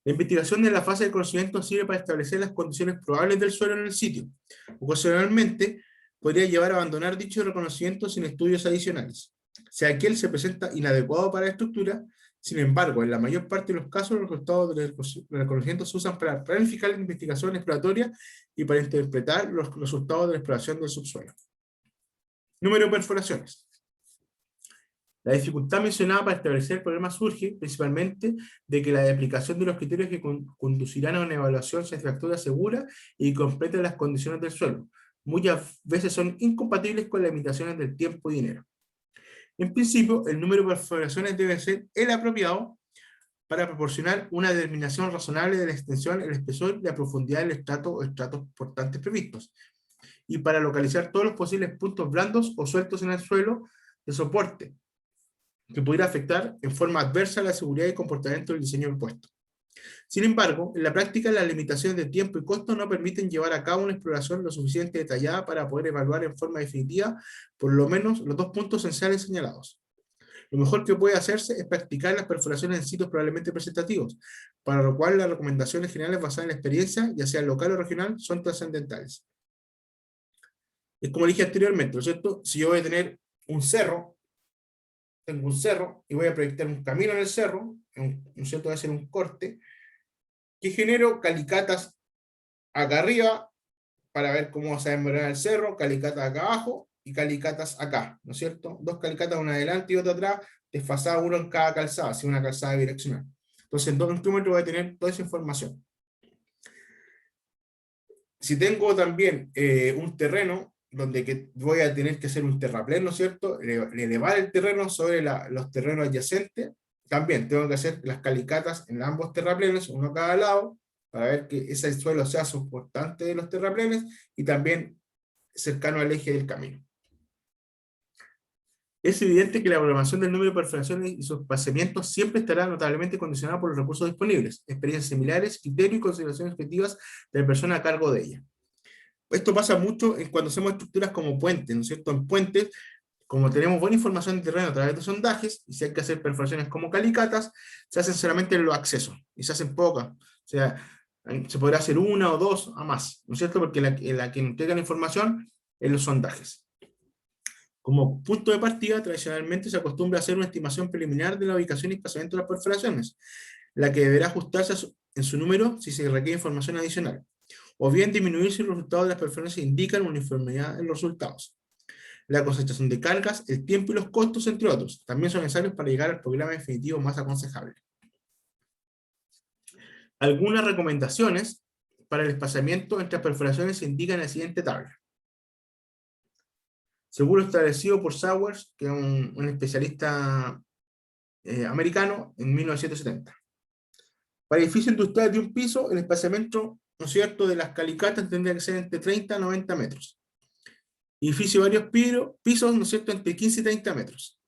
La investigación de la fase de conocimiento sirve para establecer las condiciones probables del suelo en el sitio. Ocasionalmente, podría llevar a abandonar dicho reconocimiento sin estudios adicionales, si aquel se presenta inadecuado para la estructura. Sin embargo, en la mayor parte de los casos, los resultados del reconocimiento se usan para planificar la investigación exploratoria y para interpretar los resultados de la exploración del subsuelo. Número de perforaciones. La dificultad mencionada para establecer el problema surge principalmente de que la aplicación de los criterios que conducirán a una evaluación satisfactoria segura y completa de las condiciones del suelo muchas veces son incompatibles con las limitaciones del tiempo y dinero. En principio, el número de perforaciones debe ser el apropiado para proporcionar una determinación razonable de la extensión, el espesor y la profundidad del estrato o estratos portantes previstos, y para localizar todos los posibles puntos blandos o sueltos en el suelo de soporte, que pudiera afectar en forma adversa la seguridad y comportamiento del diseño propuesto. Sin embargo, en la práctica las limitaciones de tiempo y costo no permiten llevar a cabo una exploración lo suficientemente detallada para poder evaluar en forma definitiva por lo menos los 2 puntos esenciales señalados. Lo mejor que puede hacerse es practicar las perforaciones en sitios probablemente presentativos, para lo cual las recomendaciones generales basadas en la experiencia, ya sea local o regional, son trascendentales. Es como dije anteriormente, ¿no es cierto? Si yo voy a tener un cerro, tengo un cerro y voy a proyectar un camino en el cerro, ¿no es cierto? Voy a hacer un corte, que genero calicatas acá arriba para ver cómo se va a desmoronar el cerro, calicatas acá abajo y calicatas acá, ¿no es cierto? 2 calicatas, una adelante y otra atrás, desfasada uno en cada calzada, si una calzada bidireccional. Entonces en 2 instrumentos voy a tener toda esa información. Si tengo también un terreno donde voy a tener que hacer un terraplén, ¿no es cierto? Elevar el terreno sobre los terrenos adyacentes. También tengo que hacer las calicatas en ambos terraplenes, uno a cada lado, para ver que ese suelo sea soportante de los terraplenes y también cercano al eje del camino. Es evidente que la programación del número de perforaciones y sus espaciamientos siempre estará notablemente condicionada por los recursos disponibles, experiencias similares, criterios y consideraciones objetivas de la persona a cargo de ella. Esto pasa mucho cuando hacemos estructuras como puentes, ¿no es cierto? En puentes, como tenemos buena información de terreno a través de sondajes, y si hay que hacer perforaciones como calicatas, se hacen solamente en los accesos, y se hacen pocas. O sea, se podrá hacer una o dos a más, ¿no es cierto? Porque la que entrega la información es los sondajes. Como punto de partida, tradicionalmente se acostumbra a hacer una estimación preliminar de la ubicación y espaciamiento de las perforaciones, la que deberá ajustarse en su número si se requiere información adicional, o bien disminuir si los resultados de las perforaciones indican uniformidad en los resultados. La concentración de cargas, el tiempo y los costos, entre otros, también son necesarios para llegar al programa definitivo más aconsejable. Algunas recomendaciones para el espaciamiento entre las perforaciones se indican en la siguiente tabla. Según lo establecido por Sowers, que es un especialista americano, en 1970. Para edificios industriales de un piso, el espaciamiento, ¿no es cierto?, de las calicatas tendría que ser entre 30 y 90 metros. Edificio de varios pisos, ¿no es cierto?, entre 15 y 30 metros.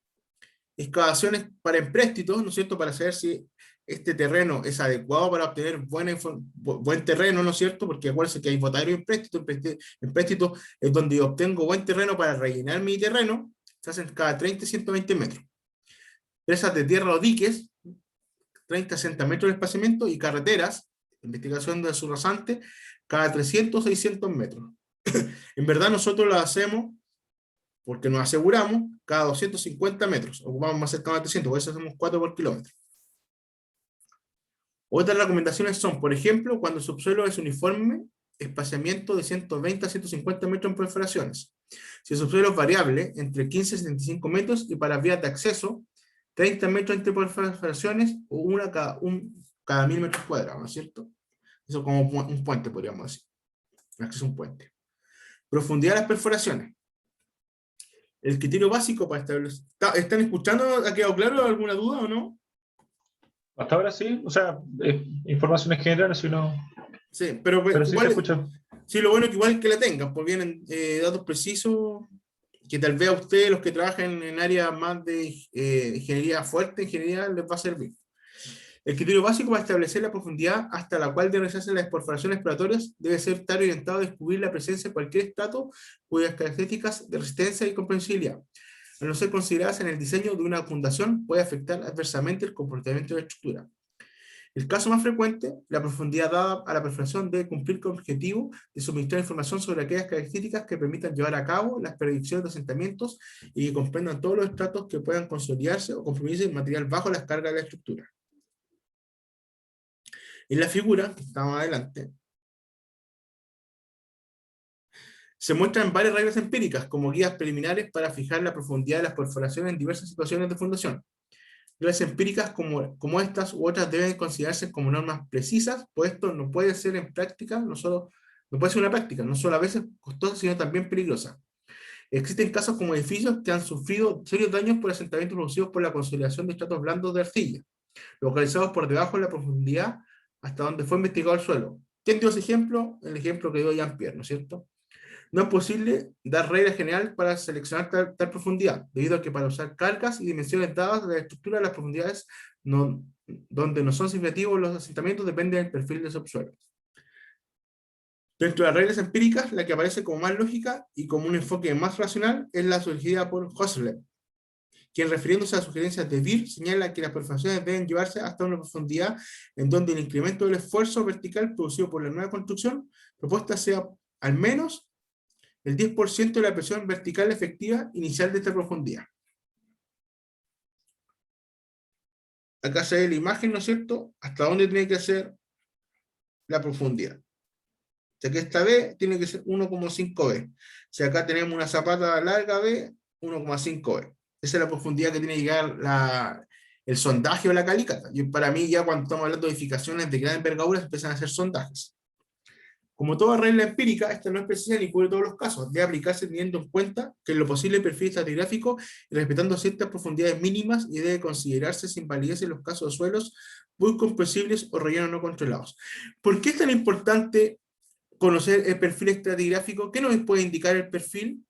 Excavaciones para empréstitos, ¿no es cierto?, para saber si este terreno es adecuado para obtener buen terreno, ¿no es cierto?, porque acuérdense que hay botaderos y empréstitos. Empréstito es donde yo obtengo buen terreno para rellenar mi terreno, se hacen cada 30 y 120 metros. Presas de tierra o diques, 30 a 60 metros de espaciamiento, y carreteras, investigación de su rasante, cada 300 o 600 metros. En verdad nosotros lo hacemos, porque nos aseguramos, cada 250 metros, ocupamos más cerca de 300, por eso hacemos 4 por kilómetro. Otras recomendaciones son, por ejemplo, cuando el subsuelo es uniforme, espaciamiento de 120 a 150 metros en perforaciones. Si el subsuelo es variable, entre 15 y 75 metros, y para vías de acceso, 30 metros entre perforaciones, o una cada 1000 metros cuadrados, ¿no es cierto? Eso como un puente, podríamos decir. Acceso a un puente. Profundidad de las perforaciones. El criterio básico para establecer... ¿Están escuchando? ¿Ha quedado claro? ¿Alguna duda o no? Hasta ahora sí, o sea, informaciones generales, si no. Sí, pero Pero sí se igual, escucha. sí, lo bueno es que igual que la tengan, pues vienen datos precisos que tal vez a ustedes, los que trabajan en áreas más de ingeniería fuerte, ingeniería, les va a servir. El criterio básico para establecer la profundidad hasta la cual deben realizarse las perforaciones exploratorias debe ser estar orientado a descubrir la presencia de cualquier estrato cuyas características de resistencia y comprensibilidad, al no ser consideradas en el diseño de una fundación, puede afectar adversamente el comportamiento de la estructura. El caso más frecuente, la profundidad dada a la perforación debe cumplir con el objetivo de suministrar información sobre aquellas características que permitan llevar a cabo las predicciones de asentamientos y que comprendan todos los estratos que puedan consolidarse o comprimirse en material bajo las cargas de la estructura. En la figura, que está más adelante, se muestran varias reglas empíricas como guías preliminares para fijar la profundidad de las perforaciones en diversas situaciones de fundación. Reglas empíricas como estas u otras deben considerarse como normas precisas, pues esto no puede ser en práctica, no puede ser una práctica, no solo a veces costosa, sino también peligrosa. Existen casos como edificios que han sufrido serios daños por asentamientos producidos por la consolidación de estratos blandos de arcilla, localizados por debajo de la profundidad hasta donde fue investigado el suelo. ¿Quién dio ese ejemplo? El ejemplo que dio Jean-Pierre, ¿no es cierto? No es posible dar reglas generales para seleccionar tal profundidad, debido a que para usar cargas y dimensiones dadas de la estructura de las profundidades donde no son significativos los asentamientos depende del perfil del subsuelo. Dentro de las reglas empíricas, la que aparece como más lógica y como un enfoque más racional es la sugerida por Hosler, quien refiriéndose a las sugerencias de Beer señala que las perforaciones deben llevarse hasta una profundidad en donde el incremento del esfuerzo vertical producido por la nueva construcción propuesta sea al menos el 10% de la presión vertical efectiva inicial de esta profundidad. Acá se ve la imagen, ¿no es cierto? Hasta dónde tiene que ser la profundidad. O sea que esta B tiene que ser 1,5 B. Si acá tenemos una zapata larga B, 1,5 B. Esa es la profundidad que tiene que llegar el sondaje o la calicata. Y para mí ya cuando estamos hablando de edificaciones de gran envergadura empiezan a hacer sondajes. Como toda regla empírica, esta no es precisa ni cubre todos los casos. Debe aplicarse teniendo en cuenta que en lo posible el perfil estratigráfico y respetando ciertas profundidades mínimas, y debe considerarse sin validez en los casos de suelos muy compresibles o rellenos no controlados. ¿Por qué es tan importante conocer el perfil estratigráfico? ¿Qué nos puede indicar el perfil?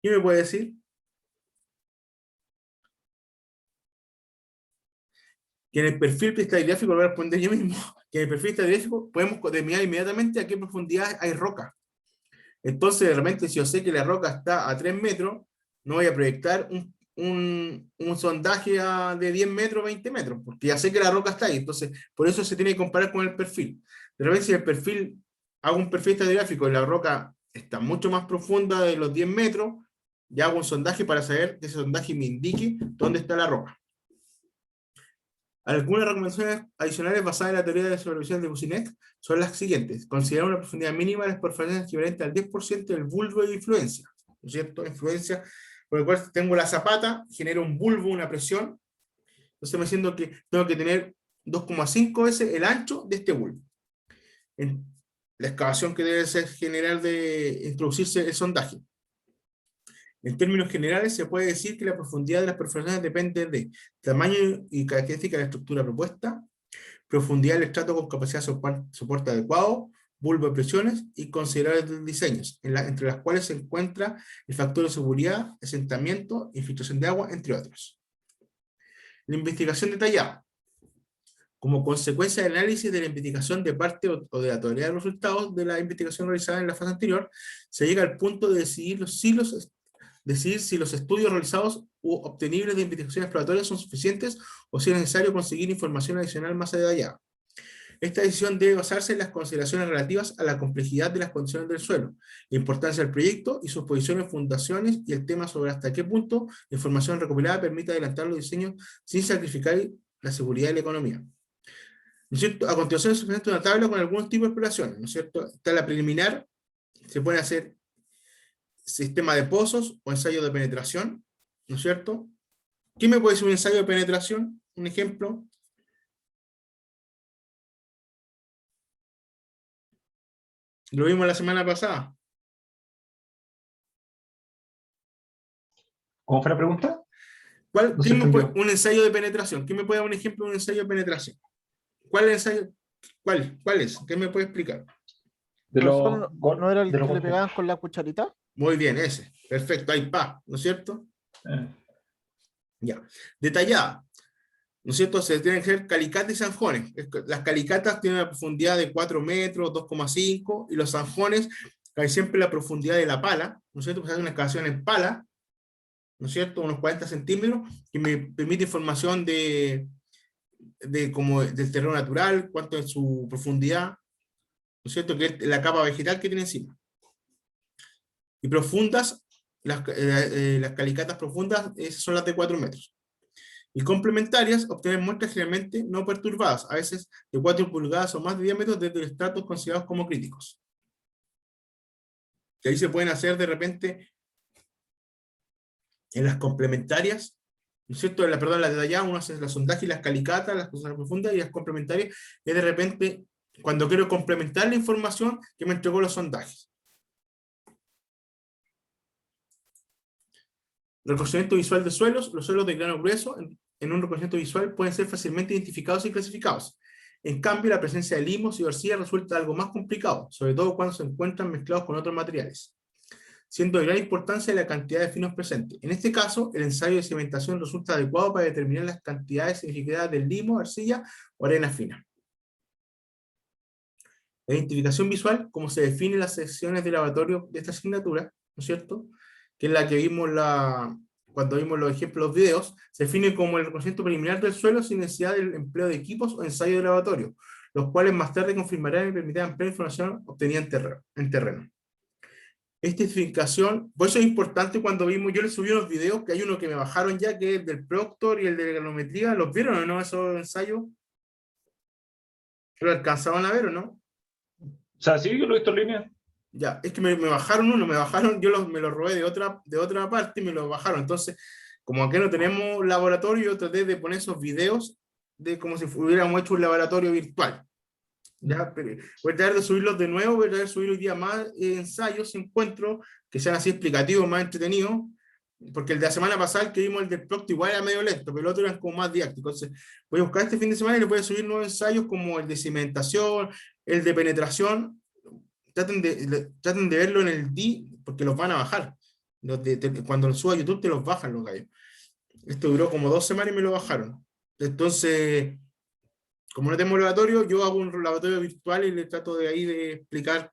¿Qué me puede decir? que en el perfil estratigráfico, lo voy a responder yo mismo, que en el perfil estratigráfico podemos determinar inmediatamente a qué profundidad hay roca. Entonces, de repente, si yo sé que la roca está a 3 metros, no voy a proyectar un sondaje de 10 metros, 20 metros, porque ya sé que la roca está ahí. Entonces, por eso se tiene que comparar con el perfil. De repente, si el perfil, hago un perfil estratigráfico y la roca está mucho más profunda de los 10 metros, ya hago un sondaje para saber que ese sondaje me indique dónde está la roca. Algunas recomendaciones adicionales basadas en la teoría de la supervisión de Businek son las siguientes. Considerar una profundidad mínima de las perforaciones equivalente al 10% del bulbo de influencia, ¿no es cierto? Influencia por el cual tengo la zapata, genera un bulbo, una presión. Entonces me siento que tengo que tener 2,5 veces el ancho de este bulbo. En la excavación que debe ser general de introducirse el sondaje. En términos generales, se puede decir que la profundidad de las perforaciones depende de tamaño y características de la estructura propuesta, profundidad del estrato con capacidad de soporte adecuado, bulbo de presiones y considerables diseños, entre las cuales se encuentra el factor de seguridad, asentamiento, infiltración de agua, entre otros. La investigación detallada. Como consecuencia del análisis de la investigación de parte o de la totalidad de los resultados de la investigación realizada en la fase anterior, se llega al punto de decidir si los estudios realizados u obtenibles de investigación exploratoria son suficientes o si es necesario conseguir información adicional más detallada. Esta decisión debe basarse en las consideraciones relativas a la complejidad de las condiciones del suelo, la importancia del proyecto y sus posiciones, fundaciones y el tema sobre hasta qué punto la información recopilada permite adelantar los diseños sin sacrificar la seguridad y la economía. ¿No es cierto? A continuación se presenta una tabla con algunos tipos de exploraciones, ¿no es cierto? Está la preliminar, se puede hacer sistema de pozos o ensayo de penetración, ¿no es cierto? ¿Qué me puede decir un ensayo de penetración? Un ejemplo. Lo vimos la semana pasada. ¿Cómo fue la pregunta? ¿Cuál, No se entendió. un ensayo de penetración? ¿Qué me puede dar un ejemplo de un ensayo de penetración? ¿Cuál es el ensayo? ¿Cuál es? ¿Qué me puede explicar? De ¿Profesor, los no era el de los que le pegaban con la cucharita? Muy bien, ese. Perfecto, ahí pa, ¿no es cierto? eh, Ya. Detallada. ¿No es cierto? Se tienen que ser calicatas y zanjones. Las calicatas tienen una profundidad de 4 metros, 2,5, y los zanjones hay siempre la profundidad de la pala, ¿no es cierto? Pues hace una excavación en pala, ¿no es cierto? Unos 40 centímetros, que me permite información como del terreno natural, cuánto es su profundidad, ¿no es cierto? Que es la capa vegetal que tiene encima. Y profundas, las calicatas profundas, esas son las de 4 metros. Y complementarias, obtener muestras generalmente no perturbadas, a veces de 4 pulgadas o más de diámetro desde los estratos considerados como críticos. Que ahí se pueden hacer de repente en las complementarias, ¿no es cierto? Perdón, las detalladas, uno hace la sondaje y las calicatas, las cosas profundas, y las complementarias es de repente cuando quiero complementar la información que me entregó los sondajes. Reconocimiento visual de suelos. Los suelos de grano grueso en un reconocimiento visual pueden ser fácilmente identificados y clasificados. En cambio, la presencia de limos y arcilla resulta algo más complicado, sobre todo cuando se encuentran mezclados con otros materiales, siendo de gran importancia la cantidad de finos presentes. En este caso, el ensayo de cimentación resulta adecuado para determinar las cantidades significativas del limo, arcilla o arena fina. La identificación visual, como se define en las secciones de laboratorio de esta asignatura, ¿no es cierto?, que es la que vimos cuando vimos los ejemplos videos, se define como el reconocimiento preliminar del suelo sin necesidad del empleo de equipos o ensayos de laboratorio, los cuales más tarde confirmarán y permitirán ampliar información obtenida en terreno. Esta identificación, por eso es importante cuando vimos, yo les subí unos videos, que hay uno que me bajaron ya, que es del Proctor y el de granometría, ¿los vieron o no esos ensayos? ¿Lo alcanzaban a ver o no? O sea, sí, yo lo he visto en línea. Ya, es que me bajaron uno, me lo robé de otra parte y me lo bajaron. Entonces, como aquí no tenemos laboratorio, yo traté de poner esos videos de como si hubiéramos hecho un laboratorio virtual. Ya, pero voy a tratar de subirlos de nuevo, voy a tratar de subir hoy día más ensayos, encuentros que sean así explicativos, más entretenidos, porque el de la semana pasada, el que vimos, el del Proctor, igual era medio lento, pero el otro era como más didáctico. Entonces, voy a buscar este fin de semana y le voy a subir nuevos ensayos como el de cimentación, el de penetración. Traten de verlo en el D, porque los van a bajar. Cuando lo suba a YouTube te los bajan los gallos. Esto duró como 2 semanas y me lo bajaron. Entonces, como no tenemos laboratorio, yo hago un laboratorio virtual y le trato de ahí de explicar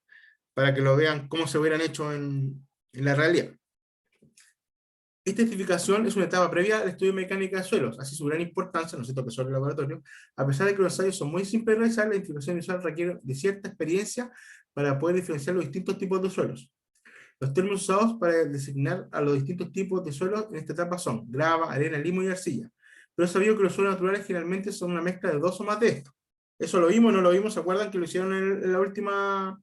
para que lo vean cómo se hubieran hecho en la realidad. Esta identificación es una etapa previa al estudio de mecánica de suelos, así su gran importancia, no sé que son el laboratorio, a pesar de que los ensayos son muy simples de realizar, la identificación visual requiere de cierta experiencia para poder diferenciar los distintos tipos de suelos. Los términos usados para designar a los distintos tipos de suelos en esta etapa son grava, arena, limo y arcilla. Pero es sabido que los suelos naturales generalmente son una mezcla de dos o más de estos. Eso lo vimos, no lo vimos, ¿se acuerdan que lo hicieron en la última,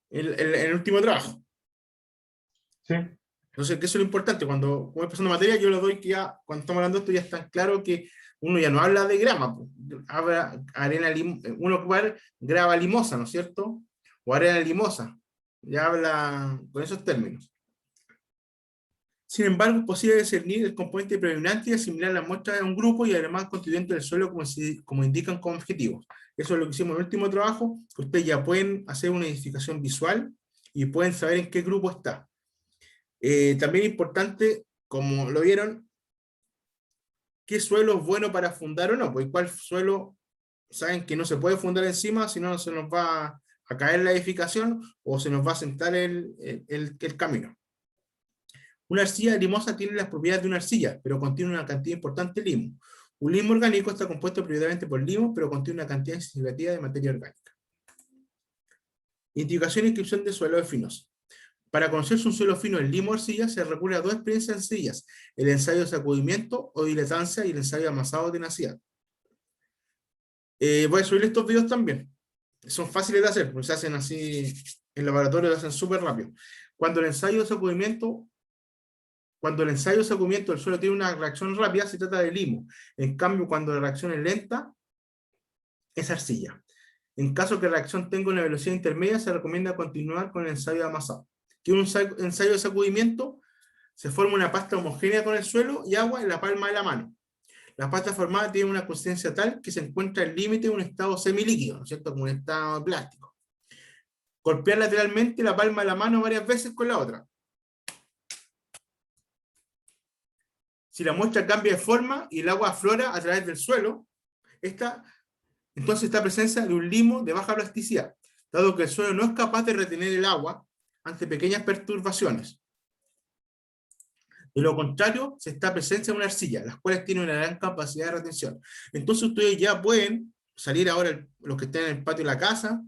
en el último trabajo? Sí. Entonces, ¿qué es lo importante? Cuando voy pasando materia, yo lo doy que ya, cuando estamos hablando de esto, ya está claro que uno ya no habla de grama, pues, habla arena, uno puede ver grava limosa, ¿no es cierto? O arena limosa, ya habla con esos términos. Sin embargo, es posible discernir el componente predominante y asimilar las muestras a un grupo y además constituyentes del suelo como indican como objetivos. Eso es lo que hicimos en el último trabajo, que ustedes ya pueden hacer una identificación visual y pueden saber en qué grupo está. También es importante, como lo vieron, qué suelo es bueno para fundar o no, pues cuál suelo saben que no se puede fundar encima, si no se nos va a caer la edificación o se nos va a sentar el camino. Una arcilla limosa tiene las propiedades de una arcilla, pero contiene una cantidad importante de limo. Un limo orgánico está compuesto prioritariamente por limo, pero contiene una cantidad significativa de materia orgánica. Identificación y inscripción de suelo finoso. Para conocerse un suelo fino en limo o arcilla se recurre a dos experiencias sencillas: el ensayo de sacudimiento o dilatancia y el ensayo de amasado o tenacidad. Voy a subir estos videos también. Son fáciles de hacer, porque se hacen así en laboratorio, lo hacen súper rápido. Cuando el ensayo de sacudimiento del suelo tiene una reacción rápida, se trata de limo. En cambio, cuando la reacción es lenta, es arcilla. En caso que la reacción tenga una velocidad intermedia, se recomienda continuar con el ensayo de amasado. Que un ensayo de sacudimiento se forma una pasta homogénea con el suelo y agua en la palma de la mano. La pasta formada tiene una consistencia tal que se encuentra al límite de un estado semilíquido, ¿no es cierto? Como un estado de plástico. Golpear lateralmente la palma de la mano varias veces con la otra. Si la muestra cambia de forma y el agua aflora a través del suelo, entonces está presencia de un limo de baja plasticidad, dado que el suelo no es capaz de retener el agua ante pequeñas perturbaciones. De lo contrario, se está presencia de una arcilla, las cuales tienen una gran capacidad de retención. Entonces ustedes ya pueden salir ahora, los que estén en el patio de la casa,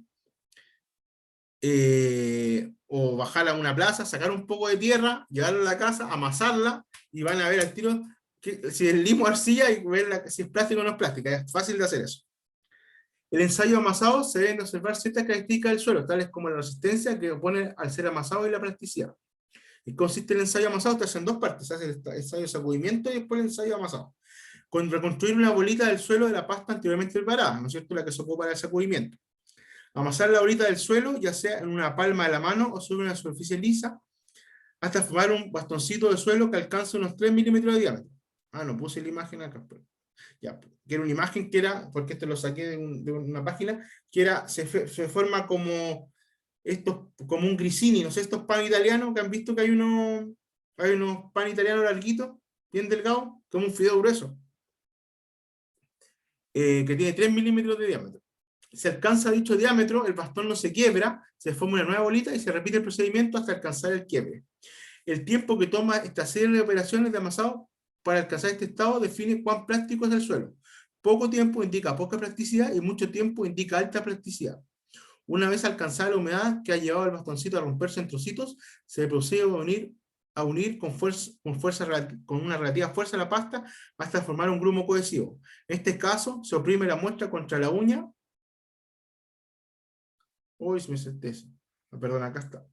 o bajar a una plaza, sacar un poco de tierra, llevarla a la casa, amasarla, y van a ver al tiro si es limo o arcilla y ver si es plástico o no es plástica. Es fácil de hacer eso. El ensayo amasado se deben observar ciertas características del suelo, tales como la resistencia que opone al ser amasado y la plasticidad. Y consiste el ensayo amasado, se hace en dos partes: se hace el ensayo de sacudimiento y después el ensayo amasado. Con reconstruir una bolita del suelo de la pasta anteriormente preparada, ¿no es cierto?, la que se ocupa para el sacudimiento. Amasar la bolita del suelo, ya sea en una palma de la mano o sobre una superficie lisa, hasta formar un bastoncito de suelo que alcance unos 3 milímetros de diámetro. No puse la imagen acá, pero ya, que era una imagen que era, porque este lo saqué de una página, que era, se forma como como un grissini, no sé, estos pan italianos que han visto que hay unos pan italianos larguitos, bien delgados, como un fideo grueso, que tiene 3 milímetros de diámetro. Se alcanza dicho diámetro, el bastón no se quiebra, se forma una nueva bolita y se repite el procedimiento hasta alcanzar el quiebre. El tiempo que toma esta serie de operaciones de amasado para alcanzar este estado define cuán plástico es el suelo. Poco tiempo indica poca plasticidad y mucho tiempo indica alta plasticidad. Una vez alcanzada la humedad que ha llevado el bastoncito a romperse en trocitos, se procede a unir con una relativa fuerza la pasta hasta formar un grumo cohesivo. En este caso, se oprime la muestra contra la uña. Uy, se me senté eso. Perdón, acá está.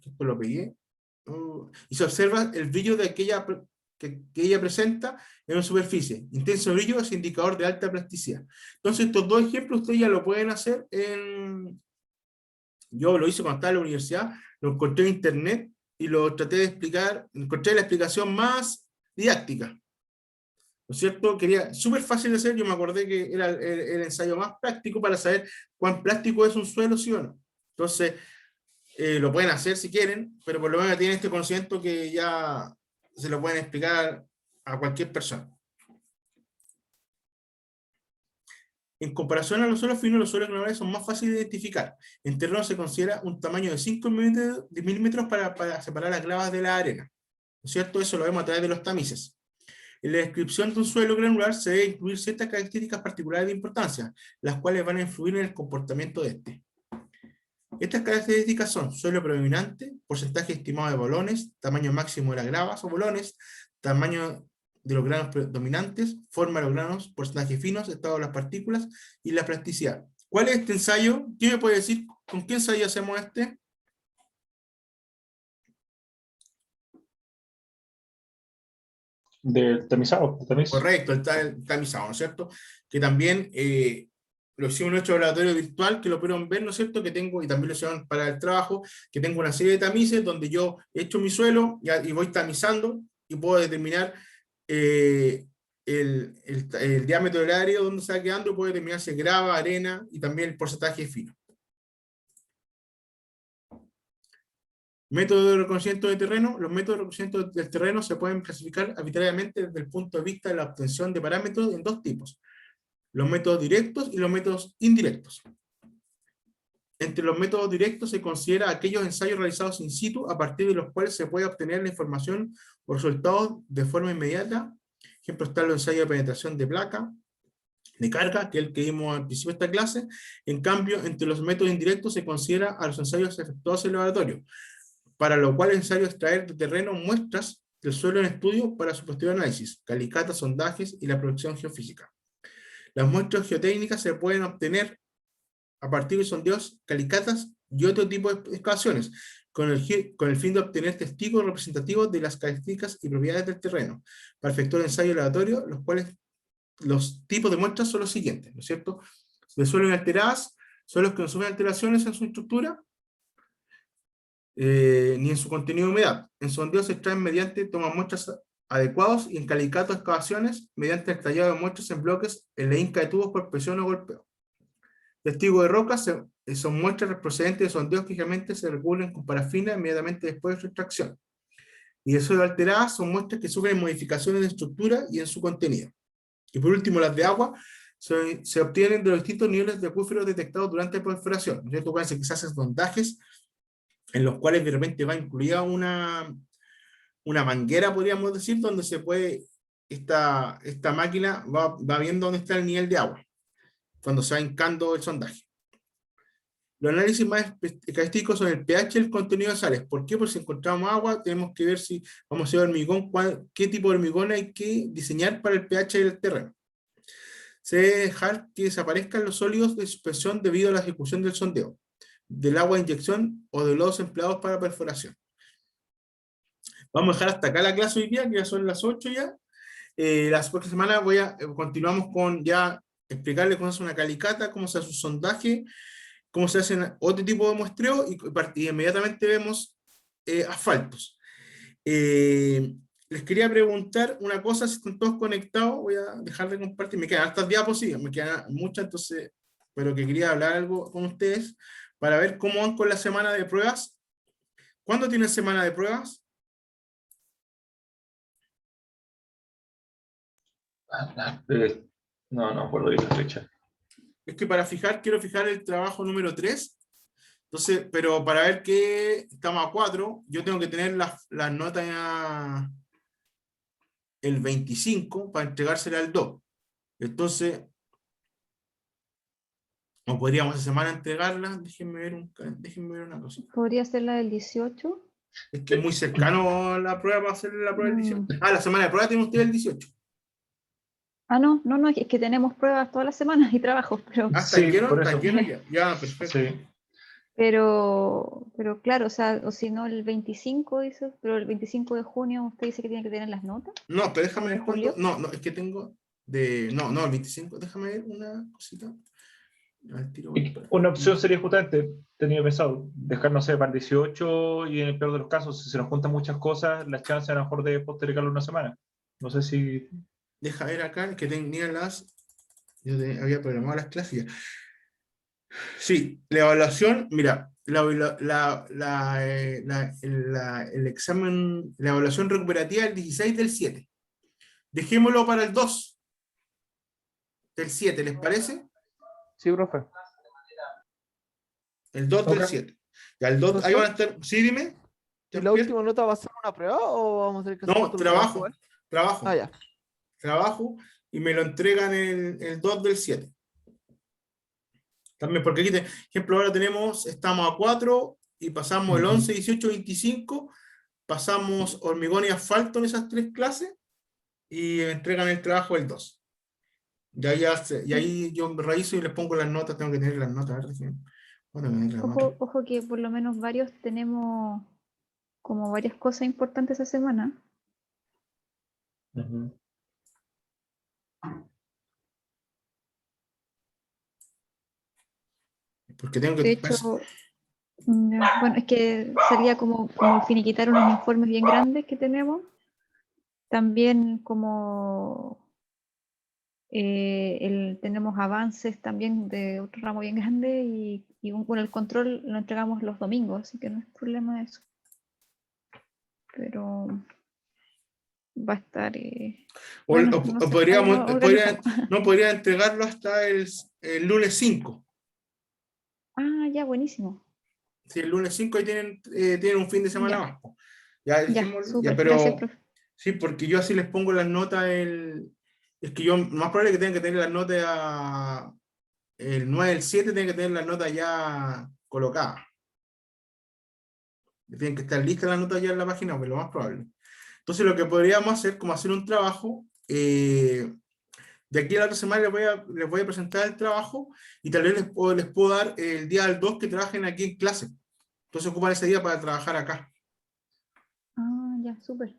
Esto lo pegué. Y se observa el brillo de aquella que ella presenta en una superficie. Intenso brillo es indicador de alta plasticidad. Entonces, estos dos ejemplos ustedes ya lo pueden hacer Yo lo hice cuando estaba en la universidad, lo encontré en internet y lo traté de explicar, encontré la explicación más didáctica. ¿No es cierto? Súper fácil de hacer, yo me acordé que era el ensayo más práctico para saber cuán plástico es un suelo, sí o no. Entonces, lo pueden hacer si quieren, pero por lo menos tienen este conocimiento que ya se lo pueden explicar a cualquier persona. En comparación a los suelos finos, los suelos granulares son más fáciles de identificar. En terreno se considera un tamaño de 5 milímetros para separar las gravas de la arena. ¿No es cierto? Eso lo vemos a través de los tamices. En la descripción de un suelo granular se debe incluir ciertas características particulares de importancia, las cuales van a influir en el comportamiento de este. Estas características son suelo predominante, porcentaje estimado de bolones, tamaño máximo de las gravas o bolones, tamaño de los granos predominantes, forma de los granos, porcentaje finos, estado de las partículas y la plasticidad. ¿Cuál es este ensayo? ¿Quién me puede decir con qué ensayo hacemos este? Del tamizado. Correcto, el tamizado, ¿no es cierto? Que también lo hicimos en nuestro laboratorio virtual, que lo pudieron ver, ¿no es cierto? Que tengo, y también lo hicieron para el trabajo, que tengo una serie de tamices donde yo he hecho mi suelo y voy tamizando y puedo determinar el diámetro del área donde se va quedando, y puedo determinar si es grava, arena y también el porcentaje fino. Método de reconocimiento de terreno. Los métodos de reconocimiento del terreno se pueden clasificar arbitrariamente desde el punto de vista de la obtención de parámetros en dos tipos: los métodos directos y los métodos indirectos. Entre los métodos directos se considera aquellos ensayos realizados in situ, a partir de los cuales se puede obtener la información o resultados de forma inmediata. Ejemplo están los ensayos de penetración de placa, de carga, que es el que vimos al principio de esta clase. En cambio, entre los métodos indirectos se considera a los ensayos efectuados en el laboratorio, para lo cual es necesario extraer de terreno muestras del suelo en estudio para su posterior análisis, calicatas, sondajes y la producción geofísica. Las muestras geotécnicas se pueden obtener a partir de sondeos, calicatas y otro tipo de excavaciones, con el fin de obtener testigos representativos de las características y propiedades del terreno. Para efectuar ensayos aleatorios, los tipos de muestras son los siguientes, ¿no es cierto? De suelos inalteradas, suelos que no sufren alteraciones en su estructura, ni en su contenido de humedad. En sondeos se extraen mediante tomas muestras adecuados, y en calicato excavaciones mediante el tallado de muestras en bloques en la hinca de tubos por presión o golpeo. Testigos de rocas son muestras procedentes de sondeos que generalmente se recubren con parafina inmediatamente después de su extracción. Y de suelo alteradas son muestras que sufren modificaciones de estructura y en su contenido. Y por último, las de agua se obtienen de los distintos niveles de acuíferos detectados durante la perforación. ¿No es cierto? Acuérdense que se hacen sondajes en los cuales de repente va incluida una manguera, podríamos decir, donde se puede, esta máquina va viendo dónde está el nivel de agua, cuando se va hincando el sondaje. Los análisis más característicos son el pH y el contenido de sales. ¿Por qué? Porque si encontramos agua, tenemos que ver si vamos a hacer hormigón, qué tipo de hormigón hay que diseñar para el pH del terreno. Se debe dejar que desaparezcan los sólidos de suspensión debido a la ejecución del sondeo, del agua de inyección o de los empleados para perforación. Vamos a dejar hasta acá la clase hoy día, que ya son las 8 ya. La próxima semana continuamos con ya explicarles cómo se hace una calicata, cómo se hace un sondaje, cómo se hace otro tipo de muestreo, y inmediatamente vemos asfaltos. Les quería preguntar una cosa, si están todos conectados. Voy a dejar de compartir, me quedan hartas diapositivas, me quedan muchas, entonces, pero que quería hablar algo con ustedes para ver cómo van con la semana de pruebas. ¿Cuándo tienen semana de pruebas? No puedo ir la fecha. Es que quiero fijar el trabajo número 3. Entonces, pero para ver que estamos a 4, yo tengo que tener las notas ya el 25 para entregársela al 2. Entonces, o podríamos esa semana entregarla. Déjenme ver una cosa. ¿Podría ser la del 18? Es que es muy cercano la prueba para hacer la prueba del 18. La semana de prueba tiene usted el 18. No, es que tenemos pruebas todas las semanas y trabajos, pero... Sí, por eso. Ya, perfecto. Sí. Pero claro, o si no el 25 dice, pero el 25 de junio usted dice que tiene que tener las notas. No, pero déjame ver ¿En cuándo. julio? No, es que tengo el 25. Déjame ver una cosita. Una opción sería justamente, tenía pensado, dejar, no sé, para el 18, y en el peor de los casos, si se nos juntan muchas cosas, la chance a lo mejor de postergarlo una semana. No sé si... Deja ver acá, que tenía yo había programado las clases ya. Sí, la evaluación, mira, el examen, la evaluación recuperativa el 16 del 7. Dejémoslo para el 2 del 7, ¿les parece? Sí, profe. El 2 del Ok. 7. Ya el 2, ahí van a estar. Sí, dime. ¿Y la última nota va a ser una prueba o vamos a tener que hacer No, otro trabajo trabajo. igual? Ah, ya. Trabajo y me lo entregan el 2 del 7. También, porque aquí, ejemplo, ahora estamos a 4 y pasamos el 11, 18, 25, pasamos hormigón y asfalto en esas 3 clases y me entregan el trabajo el 2. Y ahí yo reviso y les pongo las notas, tengo que tener las notas. A ver, bueno, las notas. Ojo que por lo menos varios tenemos como varias cosas importantes esa semana. Ujú. Porque tengo que... De hecho, bueno, es que sería como finiquitar unos informes bien grandes que tenemos. También como tenemos avances también de otro ramo bien grande y bueno, el control lo entregamos los domingos, así que no es problema eso. Pero va a estar... bueno, no sé, ahí lo organizamos. no podría entregarlo hasta el lunes 5. Ah, ya, buenísimo. Si el lunes 5 ahí tienen un fin de semana Ya. más. Po. Ya, Ya, dijimos, súper, pero gracias, profe. sí, porque yo así les pongo las notas. Es que yo, más probable es que tengan que tener las notas el 9, el 7, tienen que tener las notas ya colocadas. Tienen que estar listas las notas ya en la página, pues lo más probable. Entonces lo que podríamos hacer, como hacer un trabajo, de aquí a la otra semana les voy a presentar el trabajo y tal vez les puedo dar el día del 2 que trabajen aquí en clase. Entonces ocupan ese día para trabajar acá. Ah, ya, súper.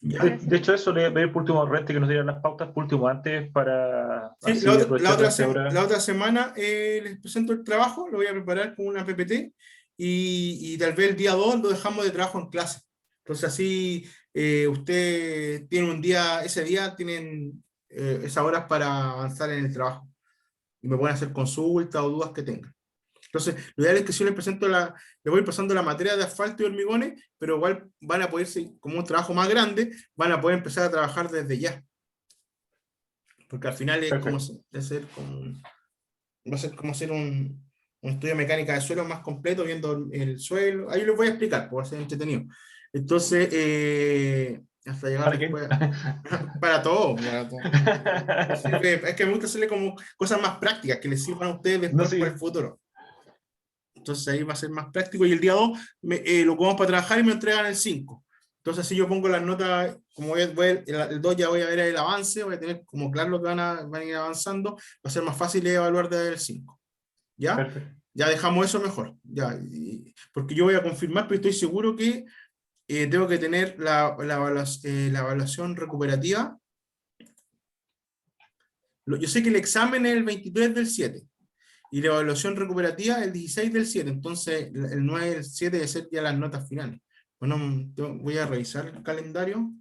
¿Ya? De hecho, eso le voy a pedir por último a Rente que nos dieran las pautas por último antes para Sí, así la aprovechar otra, las horas. la otra semana les presento el trabajo, lo voy a preparar con una PPT y tal vez el día 2 lo dejamos de trabajo en clase. Entonces así usted tiene un día, ese día tienen esas horas para avanzar en el trabajo y me pueden hacer consultas o dudas que tengan. Entonces, lo ideal es que si yo les voy pasando la materia de asfalto y hormigones, pero igual van a poder, como un trabajo más grande, van a poder empezar a trabajar desde ya. Porque al final es como, Perfecto. va a ser como hacer un estudio de mecánica de suelo más completo, viendo el suelo. Ahí les voy a explicar, porque va a ser entretenido. Entonces, hasta llegar ¿Para después. qué? Para todo, para todo. Es que me gusta hacerle como cosas más prácticas que les sirvan a ustedes No, después sí. para el futuro. Entonces ahí va a ser más práctico y el día 2 lo pongo para trabajar y me entregan el 5. Entonces si yo pongo las notas, como el 2 ya voy a ver el avance, voy a tener como claro lo que van a ir avanzando, va a ser más fácil de evaluar desde el 5. ¿Ya? Perfecto. Ya dejamos eso mejor. Ya, porque yo voy a confirmar, pero estoy seguro que tengo que tener la evaluación recuperativa. Yo sé que el examen es el 23 del 7. Y la evaluación recuperativa el 16 del 7, entonces el 9 del 7 debe ser ya las notas finales. Bueno, voy a revisar el calendario,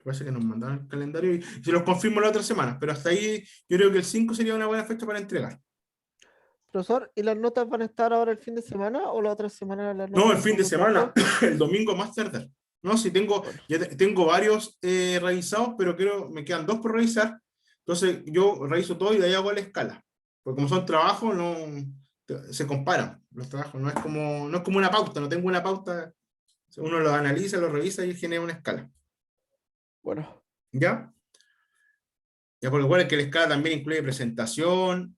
parece que nos mandaron el calendario y se los confirmo la otra semana, pero hasta ahí yo creo que el 5 sería una buena fecha para entregar. Profesor, ¿y las notas van a estar ahora el fin de semana o la otra semana las No, notas el fin de son los semana, datos? el domingo más tarde. No, si tengo, Bueno, tengo varios revisados, pero creo me quedan 2 por revisar, entonces yo reviso todo y de ahí hago la escala, porque como son trabajos, no se comparan los trabajos, no es como una pauta, no tengo una pauta, uno lo analiza, lo revisa y genera una escala. bueno. ¿Ya? Ya por lo cual es que la escala también incluye presentación,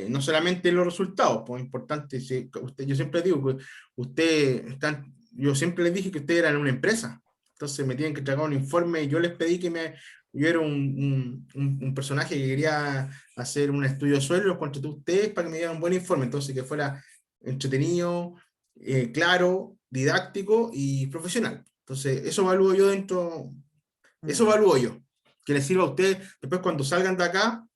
no solamente los resultados, pues importante, yo siempre digo que yo siempre les dije que ustedes eran una empresa, entonces me tienen que entregar un informe y yo les pedí yo era un personaje que quería hacer un estudio de suelo, los contraté a ustedes para que me dieran un buen informe, entonces que fuera entretenido, claro, didáctico y profesional. Entonces eso evalúo yo eso evalúo yo, que les sirva a ustedes después cuando salgan de acá,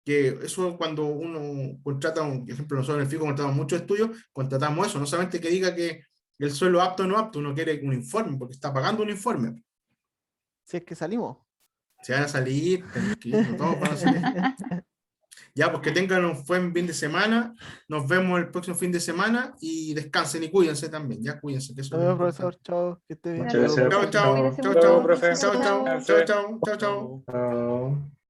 que eso cuando uno contrata, por ejemplo, nosotros en el FICO contratamos muchos estudios, contratamos eso, no solamente que diga que el suelo apto o no apto, uno quiere un informe, porque está pagando un informe. Si es que salimos. Se van a salir, tranquilo, todos van a salir. Ya, pues que tengan un buen fin de semana, nos vemos el próximo fin de semana y descansen y cuídense también, ya cuídense, que eso Nos es lo vemos, importante. profesor. Chao, que esté bien. Muchas Gracias, gracias. Chao, profe. chao, Cuídese chao, mucho. chao, profe. chao, chao, Chao, chao. chao, chao, chao, chao. Chao.